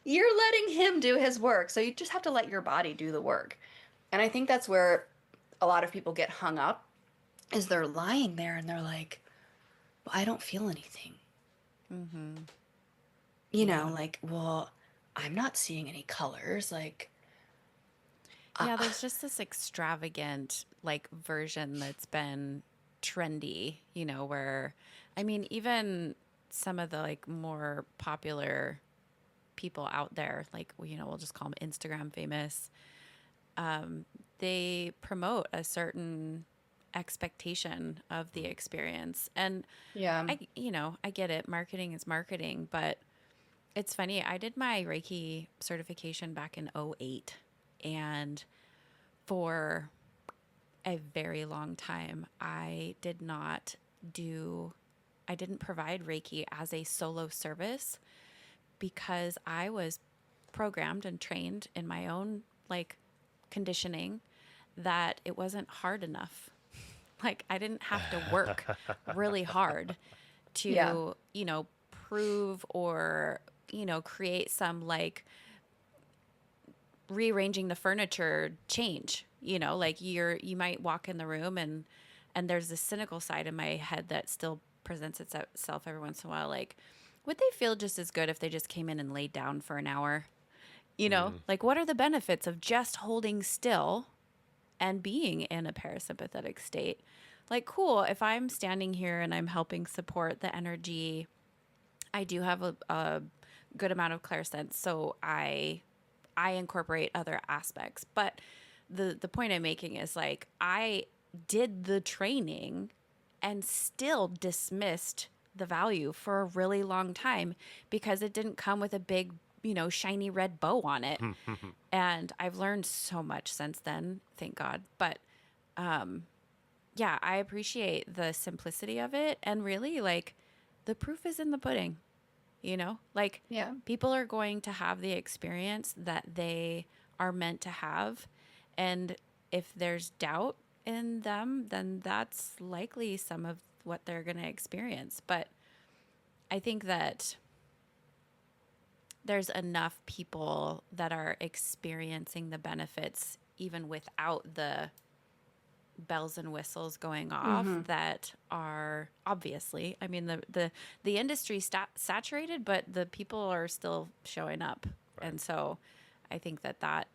[SPEAKER 1] you're letting him do his work. So you just have to let your body do the work. And I think that's where a lot of people get hung up is they're lying there and they're like, well, I don't feel anything.
[SPEAKER 2] Mm-hmm. Yeah.
[SPEAKER 1] Like, well, I'm not seeing any colors. Like, uh,
[SPEAKER 2] Yeah, there's just this extravagant like version that's been trendy, where I mean, even some of the like more popular people out there, like we'll just call them Instagram famous, they promote a certain expectation of the experience. And
[SPEAKER 1] yeah.
[SPEAKER 2] I get it. Marketing is marketing, but it's funny. I did my Reiki certification back in '08, and for a very long time, I didn't provide Reiki as a solo service because I was programmed and trained in my own like conditioning that it wasn't hard enough. Like I didn't have to work really hard
[SPEAKER 1] Yeah.
[SPEAKER 2] to, prove or, create some like rearranging the furniture change, like you might walk in the room and there's this cynical side in my head that still presents itself every once in a while. Like, would they feel just as good if they just came in and laid down for an hour? Like what are the benefits of just holding still and being in a parasympathetic state? Like, cool, if I'm standing here and I'm helping support the energy, I do have a good amount of clairsense, so I incorporate other aspects. But the point I'm making is like I did the training and still dismissed the value for a really long time because it didn't come with a big, shiny red bow on it. And I've learned so much since then, thank God. But yeah, I appreciate the simplicity of it. And really, like, the proof is in the pudding, Like,
[SPEAKER 1] Yeah.
[SPEAKER 2] people are going to have the experience that they are meant to have. And if there's doubt in them, then that's likely some of what they're going to experience. But I think that there's enough people that are experiencing the benefits even without the bells and whistles going off that are obviously, I mean, the industry's saturated, but the people are still showing up.
[SPEAKER 3] Right.
[SPEAKER 2] And so I think that,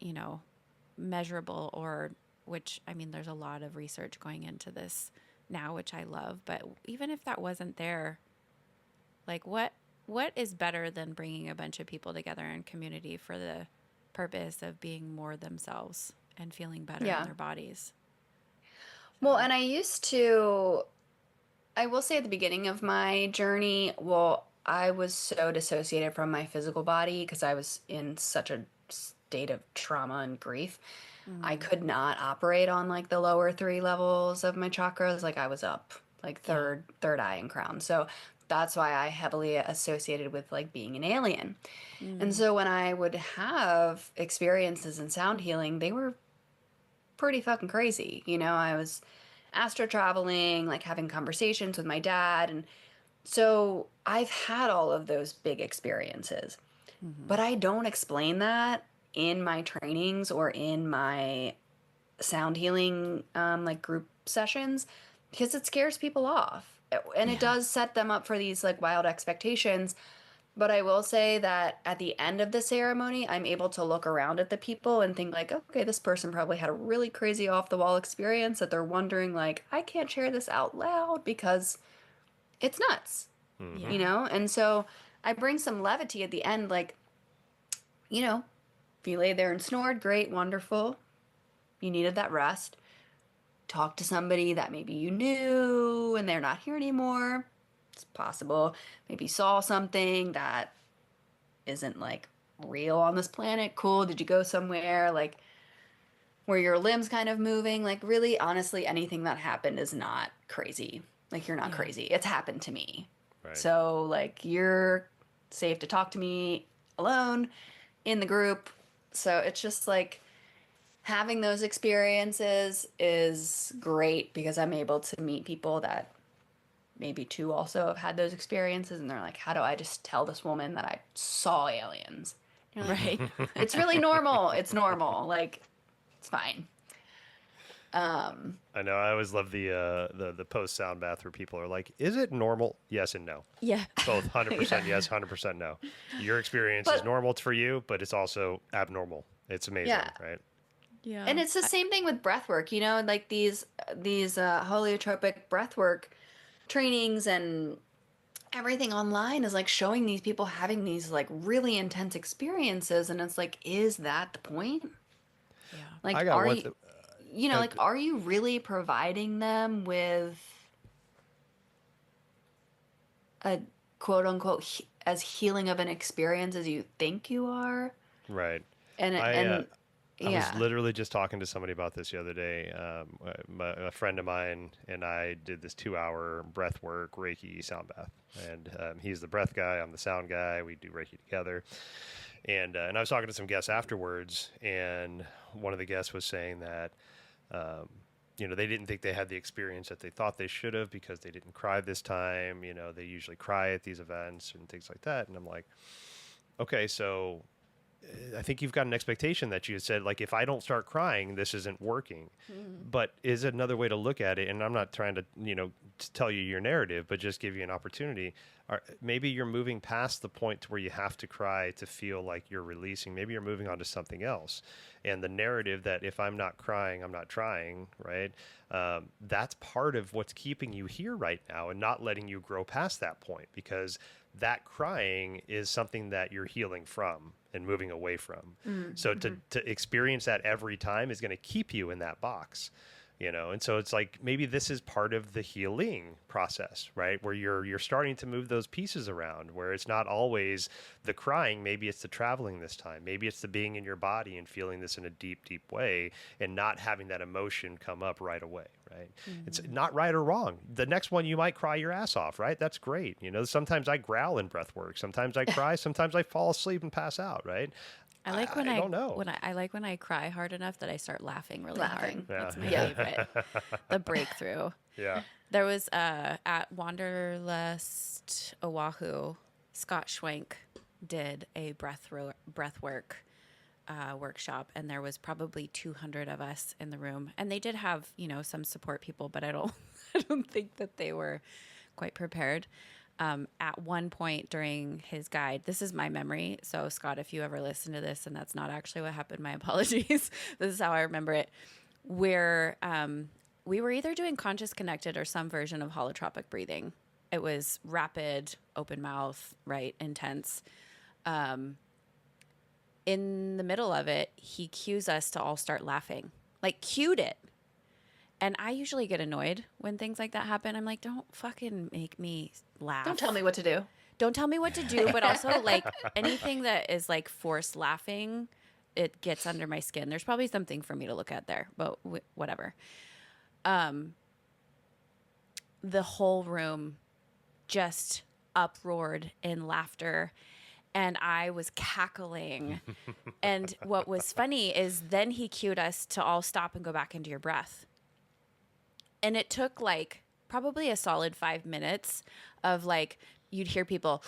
[SPEAKER 2] measurable, or which, I mean, there's a lot of research going into this now, which I love, but even if that wasn't there, like what is better than bringing a bunch of people together in community for the purpose of being more themselves and feeling better in their bodies?
[SPEAKER 1] Well, and I will say at the beginning of my journey, well, I was so dissociated from my physical body because I was in such a state of trauma and grief. I could not operate on like the lower three levels of my chakras. Like I was up like third eye and crown. So that's why I heavily associated with like being an alien. And so when I would have experiences in sound healing, they were pretty fucking crazy. I was astro traveling, like having conversations with my dad. And so I've had all of those big experiences, but I don't explain that in my trainings or in my sound healing, like group sessions, because it scares people off. And it does set them up for these like wild expectations. But I will say that at the end of the ceremony, I'm able to look around at the people and think like, okay, this person probably had a really crazy off the wall experience that they're wondering like, I can't share this out loud because it's nuts, And so I bring some levity at the end, like, if you lay there and snored, great, wonderful. You needed that rest. Talk to somebody that maybe you knew and they're not here anymore. It's possible. Maybe saw something that isn't like real on this planet. Cool. Did you go somewhere like where your limbs kind of moving? Like really, honestly, anything that happened is not crazy. Like you're not crazy. It's happened to me.
[SPEAKER 3] Right.
[SPEAKER 1] So like you're safe to talk to me alone in the group. So it's just like having those experiences is great because I'm able to meet people that maybe too also have had those experiences, and they're like, how do I just tell this woman that I saw aliens? You're like,
[SPEAKER 2] Right.
[SPEAKER 1] it's really normal. It's normal. Like, it's fine.
[SPEAKER 3] I know. I always love the post sound bath where people are like, "Is it normal?" Yes and no.
[SPEAKER 2] Yeah.
[SPEAKER 3] Both 100% yes, 100% no. Your experience is normal for you, but it's also abnormal. It's amazing, right?
[SPEAKER 2] Yeah.
[SPEAKER 1] And it's the same thing with breath work, like these holotropic breath work trainings and everything online is like showing these people having these like really intense experiences, and it's like, is that the point?
[SPEAKER 2] Yeah.
[SPEAKER 1] Like,
[SPEAKER 3] I got
[SPEAKER 1] are
[SPEAKER 3] one.
[SPEAKER 1] you like, are you really providing them with a quote unquote as healing of an experience as you think you are?
[SPEAKER 3] Right.
[SPEAKER 1] And
[SPEAKER 3] I was literally just talking to somebody about this the other day. A friend of mine and I did this 2-hour breath work Reiki sound bath, and he's the breath guy, I'm the sound guy. We do Reiki together, And I was talking to some guests afterwards, and one of the guests was saying that, they didn't think they had the experience that they thought they should have because they didn't cry this time. They usually cry at these events and things like that. And I'm like, okay, so I think you've got an expectation that you said, like, if I don't start crying, this isn't working. But is another way to look at it, and I'm not trying to, to tell you your narrative, but just give you an opportunity. Maybe you're moving past the point to where you have to cry to feel like you're releasing. Maybe you're moving on to something else. And the narrative that if I'm not crying, I'm not trying, right? That's part of what's keeping you here right now and not letting you grow past that point, because that crying is something that you're healing from and moving away from. So to experience that every time is going to keep you in that box, and so it's like, maybe this is part of the healing process, right? Where you're starting to move those pieces around, where it's not always the crying. Maybe it's the traveling this time. Maybe it's the being in your body and feeling this in a deep, deep way and not having that emotion come up right away, right? It's not right or wrong. The next one, you might cry your ass off, right? That's great. Sometimes I growl in breath work. Sometimes I cry. Sometimes I fall asleep and pass out, right?
[SPEAKER 2] I like when
[SPEAKER 3] I don't know.
[SPEAKER 2] I like when I cry hard enough that I start laughing really
[SPEAKER 1] Laughing.
[SPEAKER 2] hard. That's my favorite. The breakthrough.
[SPEAKER 3] Yeah.
[SPEAKER 2] There was at Wanderlust Oahu, Scott Schwenk did a breath work workshop, and there was probably 200 of us in the room, and they did have some support people, but I don't think that they were quite prepared. At one point during his guide, this is my memory. So Scott, if you ever listen to this and that's not actually what happened, my apologies. This is how I remember it. Where we were either doing conscious connected or some version of holotropic breathing. It was rapid, open mouth, right? Intense. In the middle of it, he cues us to all start laughing, like cued it. And I usually get annoyed when things like that happen. I'm like, don't fucking make me laugh.
[SPEAKER 1] Don't tell me what to do.
[SPEAKER 2] Don't tell me what to do. But also, like, anything that is like forced laughing, it gets under my skin. There's probably something for me to look at there, but whatever. The whole room just uproared in laughter. And I was cackling. And what was funny is then he cued us to all stop and go back into your breath. And it took like probably a solid 5 minutes of like, you'd hear people,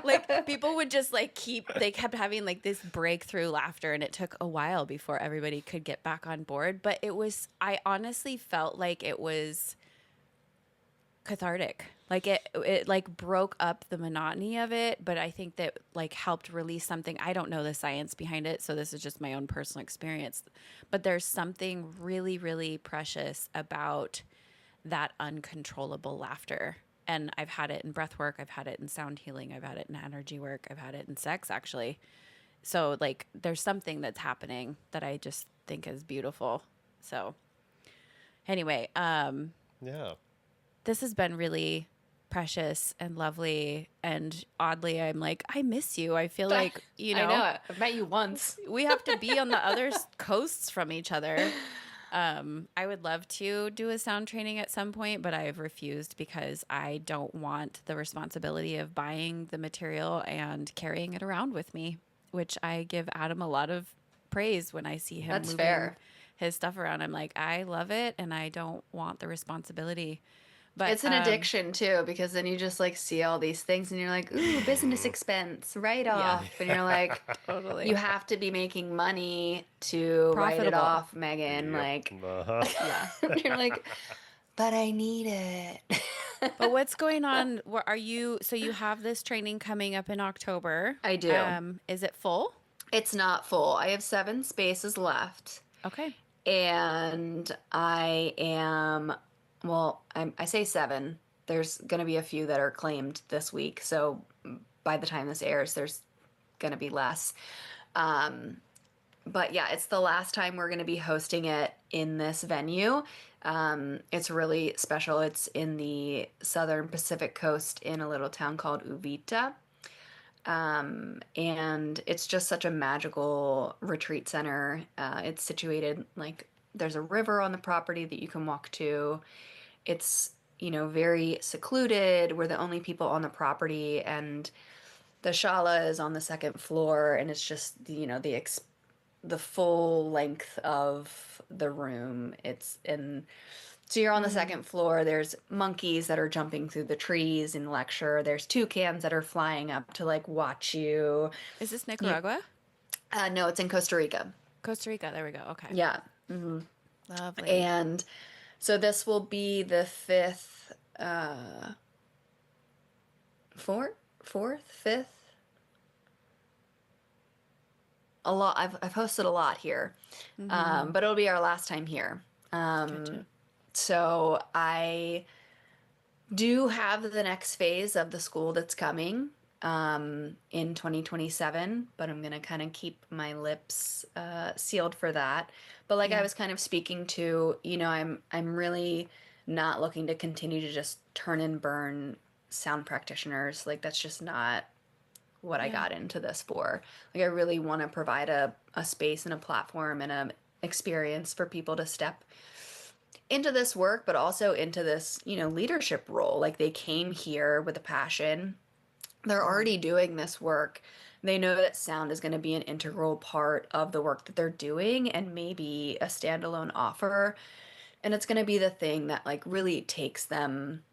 [SPEAKER 2] like people would just like they kept having like this breakthrough laughter, and it took a while before everybody could get back on board. But I honestly felt like it was cathartic. Like it like broke up the monotony of it, but I think that like helped release something. I don't know the science behind it, so this is just my own personal experience. But there's something really, really precious about that uncontrollable laughter. And I've had it in breath work, I've had it in sound healing, I've had it in energy work, I've had it in sex actually. So like there's something that's happening that I just think is beautiful. So anyway,
[SPEAKER 3] Yeah.
[SPEAKER 2] This has been really precious and lovely, and oddly I'm like, I miss you. I feel like,
[SPEAKER 1] I know. I've met you once.
[SPEAKER 2] we have to be on the other coasts from each other. I would love to do a sound training at some point, but I've refused because I don't want the responsibility of buying the material and carrying it around with me, which I give Adam a lot of praise when I see him
[SPEAKER 1] That's
[SPEAKER 2] moving
[SPEAKER 1] fair.
[SPEAKER 2] his stuff around. I'm like, I love it, and I don't want the responsibility. But
[SPEAKER 1] It's an addiction too, because then you just like see all these things and you're like, ooh, business expense, write off. And you're like,
[SPEAKER 2] Totally.
[SPEAKER 1] you have to be making money to write it
[SPEAKER 2] Profitable.
[SPEAKER 1] off, Megan.
[SPEAKER 3] Yep.
[SPEAKER 1] Like,
[SPEAKER 2] Yeah.
[SPEAKER 1] you're like, but I need it.
[SPEAKER 2] But what's going on? So you have this training coming up in October.
[SPEAKER 1] I do.
[SPEAKER 2] Is it full?
[SPEAKER 1] It's not full. I have 7 spaces left.
[SPEAKER 2] Okay.
[SPEAKER 1] And I am, well, I say 7. There's going to be a few that are claimed this week. So by the time this airs, there's going to be less. But yeah, it's the last time we're going to be hosting it in this venue. It's really special. It's in the southern Pacific coast in a little town called Uvita. And it's just such a magical retreat center. It's situated like there's a river on the property that you can walk to. It's very secluded. We're the only people on the property, and the shala is on the second floor, and it's just, the full length of the room. So you're on the second floor. There's monkeys that are jumping through the trees in lecture. There's toucans that are flying up to like watch you.
[SPEAKER 2] Is this Nicaragua?
[SPEAKER 1] No, it's in Costa Rica.
[SPEAKER 2] Costa Rica. There we go. Okay.
[SPEAKER 1] Yeah.
[SPEAKER 2] Lovely.
[SPEAKER 1] And so this will be the fifth, fifth. A lot. I've hosted a lot here, but it'll be our last time here.
[SPEAKER 2] Gotcha.
[SPEAKER 1] So I do have the next phase of the school that's coming in 2027, but I'm gonna kind of keep my lips sealed for that. But like I was kind of speaking to, I'm really not looking to continue to just turn and burn sound practitioners. Like that's just not what I got into this for. Like I really want to provide a space and a platform and a experience for people to step into this work, but also into this, leadership role. Like they came here with a passion. They're already doing this work. They know that sound is going to be an integral part of the work that they're doing and maybe a standalone offer. And it's going to be the thing that like really takes them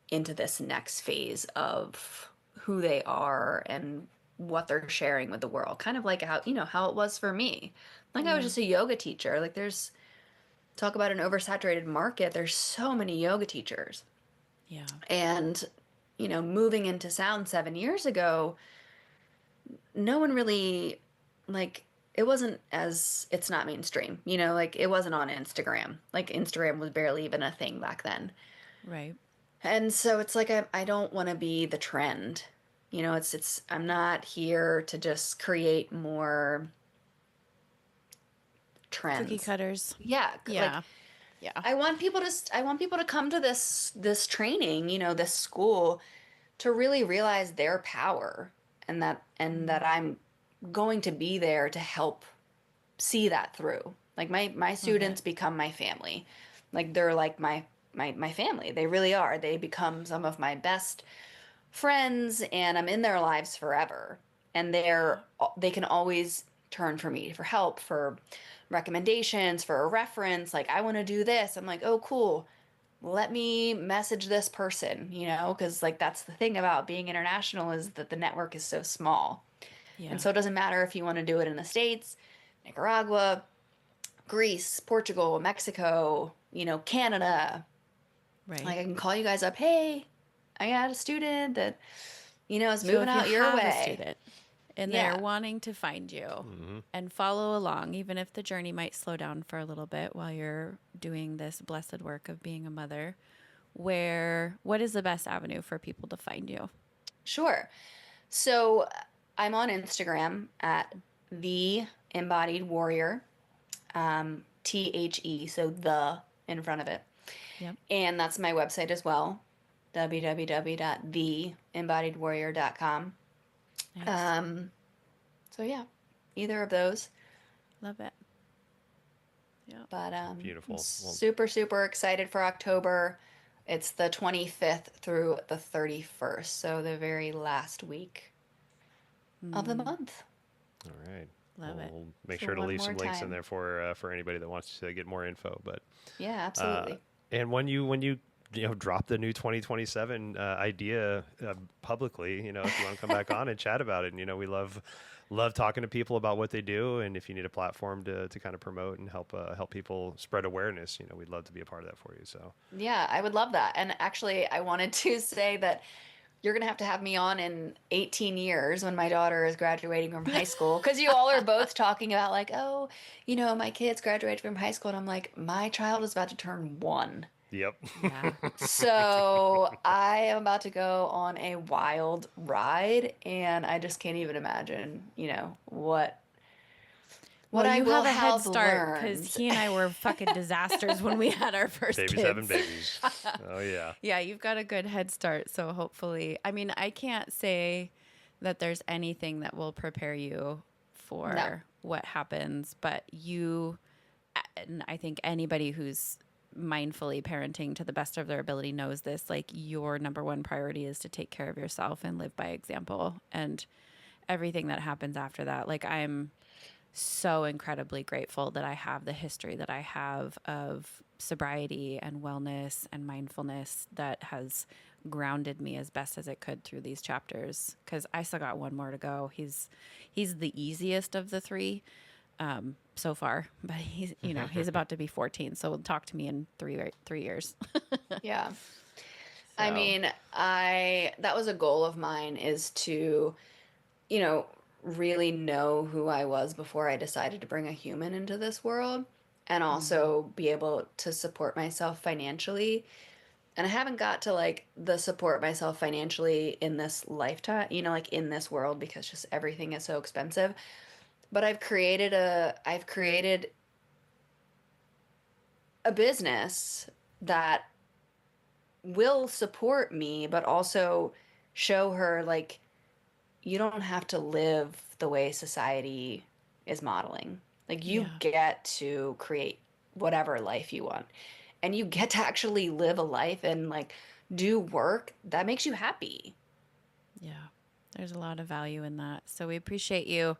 [SPEAKER 1] into this next phase of who they are and what they're sharing with the world. Kind of like how it was for me. Like I was just a yoga teacher. Like talk about an oversaturated market. There's so many yoga teachers.
[SPEAKER 2] Yeah.
[SPEAKER 1] And, moving into sound 7 years ago, no one really, like, it's not mainstream, like it wasn't on Instagram. Like Instagram was barely even a thing back then.
[SPEAKER 2] Right.
[SPEAKER 1] And so it's like, I don't want to be the trend. I'm not here to just create more trends.
[SPEAKER 2] Cookie cutters.
[SPEAKER 1] Yeah.
[SPEAKER 2] Yeah.
[SPEAKER 1] Like,
[SPEAKER 2] Yeah.
[SPEAKER 1] I want people to come to this training, this school, to really realize their power, and that I'm going to be there to help see that through. Like my students become my family. Like they're like my family. They really are. They become some of my best friends, and I'm in their lives forever. And they can always turn for me for help, for recommendations, for a reference. Like I want to do this. I'm like, oh, cool. Let me message this person, because like that's the thing about being international is that the network is so small.
[SPEAKER 2] Yeah.
[SPEAKER 1] And so it doesn't matter if you want to do it in the States, Nicaragua, Greece, Portugal, Mexico, Canada.
[SPEAKER 2] Right.
[SPEAKER 1] Like I can call you guys up. Hey, I got a student that, is
[SPEAKER 2] So
[SPEAKER 1] moving
[SPEAKER 2] if
[SPEAKER 1] out
[SPEAKER 2] you
[SPEAKER 1] your
[SPEAKER 2] have a
[SPEAKER 1] way.
[SPEAKER 2] student and
[SPEAKER 1] Yeah.
[SPEAKER 2] they're wanting to find you and follow along, even if the journey might slow down for a little bit while you're doing this blessed work of being a mother, what is the best avenue for people to find you?
[SPEAKER 1] Sure. So I'm on Instagram at The Embodied Warrior, THE, so the in front of it.
[SPEAKER 2] Yep.
[SPEAKER 1] And that's my website as well, www.theembodiedwarrior.com.
[SPEAKER 2] Nice.
[SPEAKER 1] So yeah, either of those.
[SPEAKER 2] Love it. Yeah.
[SPEAKER 1] But
[SPEAKER 3] Beautiful.
[SPEAKER 1] Super, super excited for October. It's the 25th through the 31st, so the very last week of the month.
[SPEAKER 3] All right.
[SPEAKER 2] Love it.
[SPEAKER 3] We'll make
[SPEAKER 1] So
[SPEAKER 3] sure to
[SPEAKER 1] one
[SPEAKER 3] leave
[SPEAKER 1] more
[SPEAKER 3] some links in
[SPEAKER 1] time.
[SPEAKER 3] there for anybody that wants to get more info. But
[SPEAKER 1] Yeah, absolutely.
[SPEAKER 3] and when you drop the new 2027 idea publicly, if you want to come back on and chat about it, and we love talking to people about what they do, and if you need a platform to kind of promote and help people spread awareness, we'd love to be a part of that for you. So
[SPEAKER 1] Yeah, I would love that. And actually, I wanted to say that you're going to have me on in 18 years when my daughter is graduating from high school, because you all are both talking about like, oh, my kid's graduated from high school, and I'm like, my child is about to turn 1.
[SPEAKER 3] yep.
[SPEAKER 2] Yeah.
[SPEAKER 1] So I am about to go on a wild ride, and I just can't even imagine, what
[SPEAKER 2] Well,
[SPEAKER 1] I
[SPEAKER 2] you
[SPEAKER 1] will
[SPEAKER 2] have a head
[SPEAKER 1] have
[SPEAKER 2] start because
[SPEAKER 1] learned.
[SPEAKER 2] he and I were fucking disasters when we had our first
[SPEAKER 3] Babies
[SPEAKER 2] kids.
[SPEAKER 3] having babies. Oh yeah.
[SPEAKER 2] Yeah, you've got a good head start. So hopefully, I mean, I can't say that there's anything that will prepare you for
[SPEAKER 1] No.
[SPEAKER 2] what happens, but and I think anybody who's mindfully parenting to the best of their ability knows this, like your number one priority is to take care of yourself and live by example, and everything that happens after that. Like, I'm so incredibly grateful that I have the history that I have of sobriety and wellness and mindfulness that has grounded me as best as it could through these chapters, because I still got one more to go. He's the easiest of the three so far, but he's about to be 14, so talk to me in 3 years.
[SPEAKER 1] Yeah.
[SPEAKER 2] So.
[SPEAKER 1] I mean, that was a goal of mine, is to, really know who I was before I decided to bring a human into this world, and also be able to support myself financially. And I haven't got to like the support myself financially in this lifetime, like in this world, because just everything is so expensive. But I've created a business that will support me, but also show her, like, you don't have to live the way society is modeling. Like, you get to create whatever life you want, and you get to actually live a life and like do work that makes you happy.
[SPEAKER 2] Yeah, there's a lot of value in that. So we appreciate you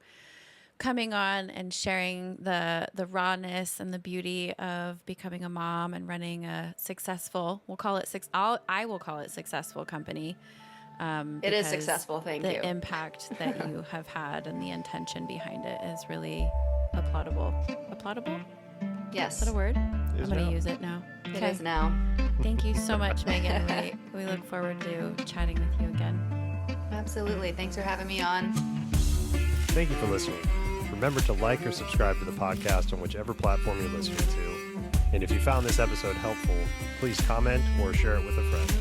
[SPEAKER 2] coming on and sharing the rawness and the beauty of becoming a mom and running a successful, I will call it successful company.
[SPEAKER 1] It is successful. Thank you.
[SPEAKER 2] The impact that you have had and the intention behind it is really applaudable. Applaudable?
[SPEAKER 1] Yes.
[SPEAKER 2] Is that a word?
[SPEAKER 3] It
[SPEAKER 2] I'm
[SPEAKER 3] is
[SPEAKER 2] going to
[SPEAKER 3] now.
[SPEAKER 2] use it now.
[SPEAKER 1] It is now.
[SPEAKER 2] Thank you so much, Megan. We look forward to chatting with you again.
[SPEAKER 1] Absolutely. Thanks for having me on.
[SPEAKER 3] Thank you for listening. Remember to like or subscribe to the podcast on whichever platform you're listening to. And if you found this episode helpful, please comment or share it with a friend.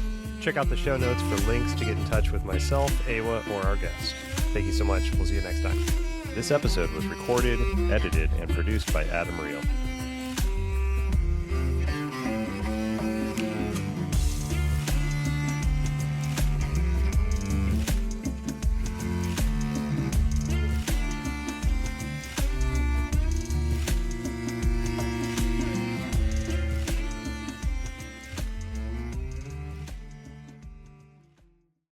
[SPEAKER 3] Check out the show notes for links to get in touch with myself, Awa, or our guest. Thank you so much. We'll see you next time. This episode was recorded, edited, and produced by Adam Reel.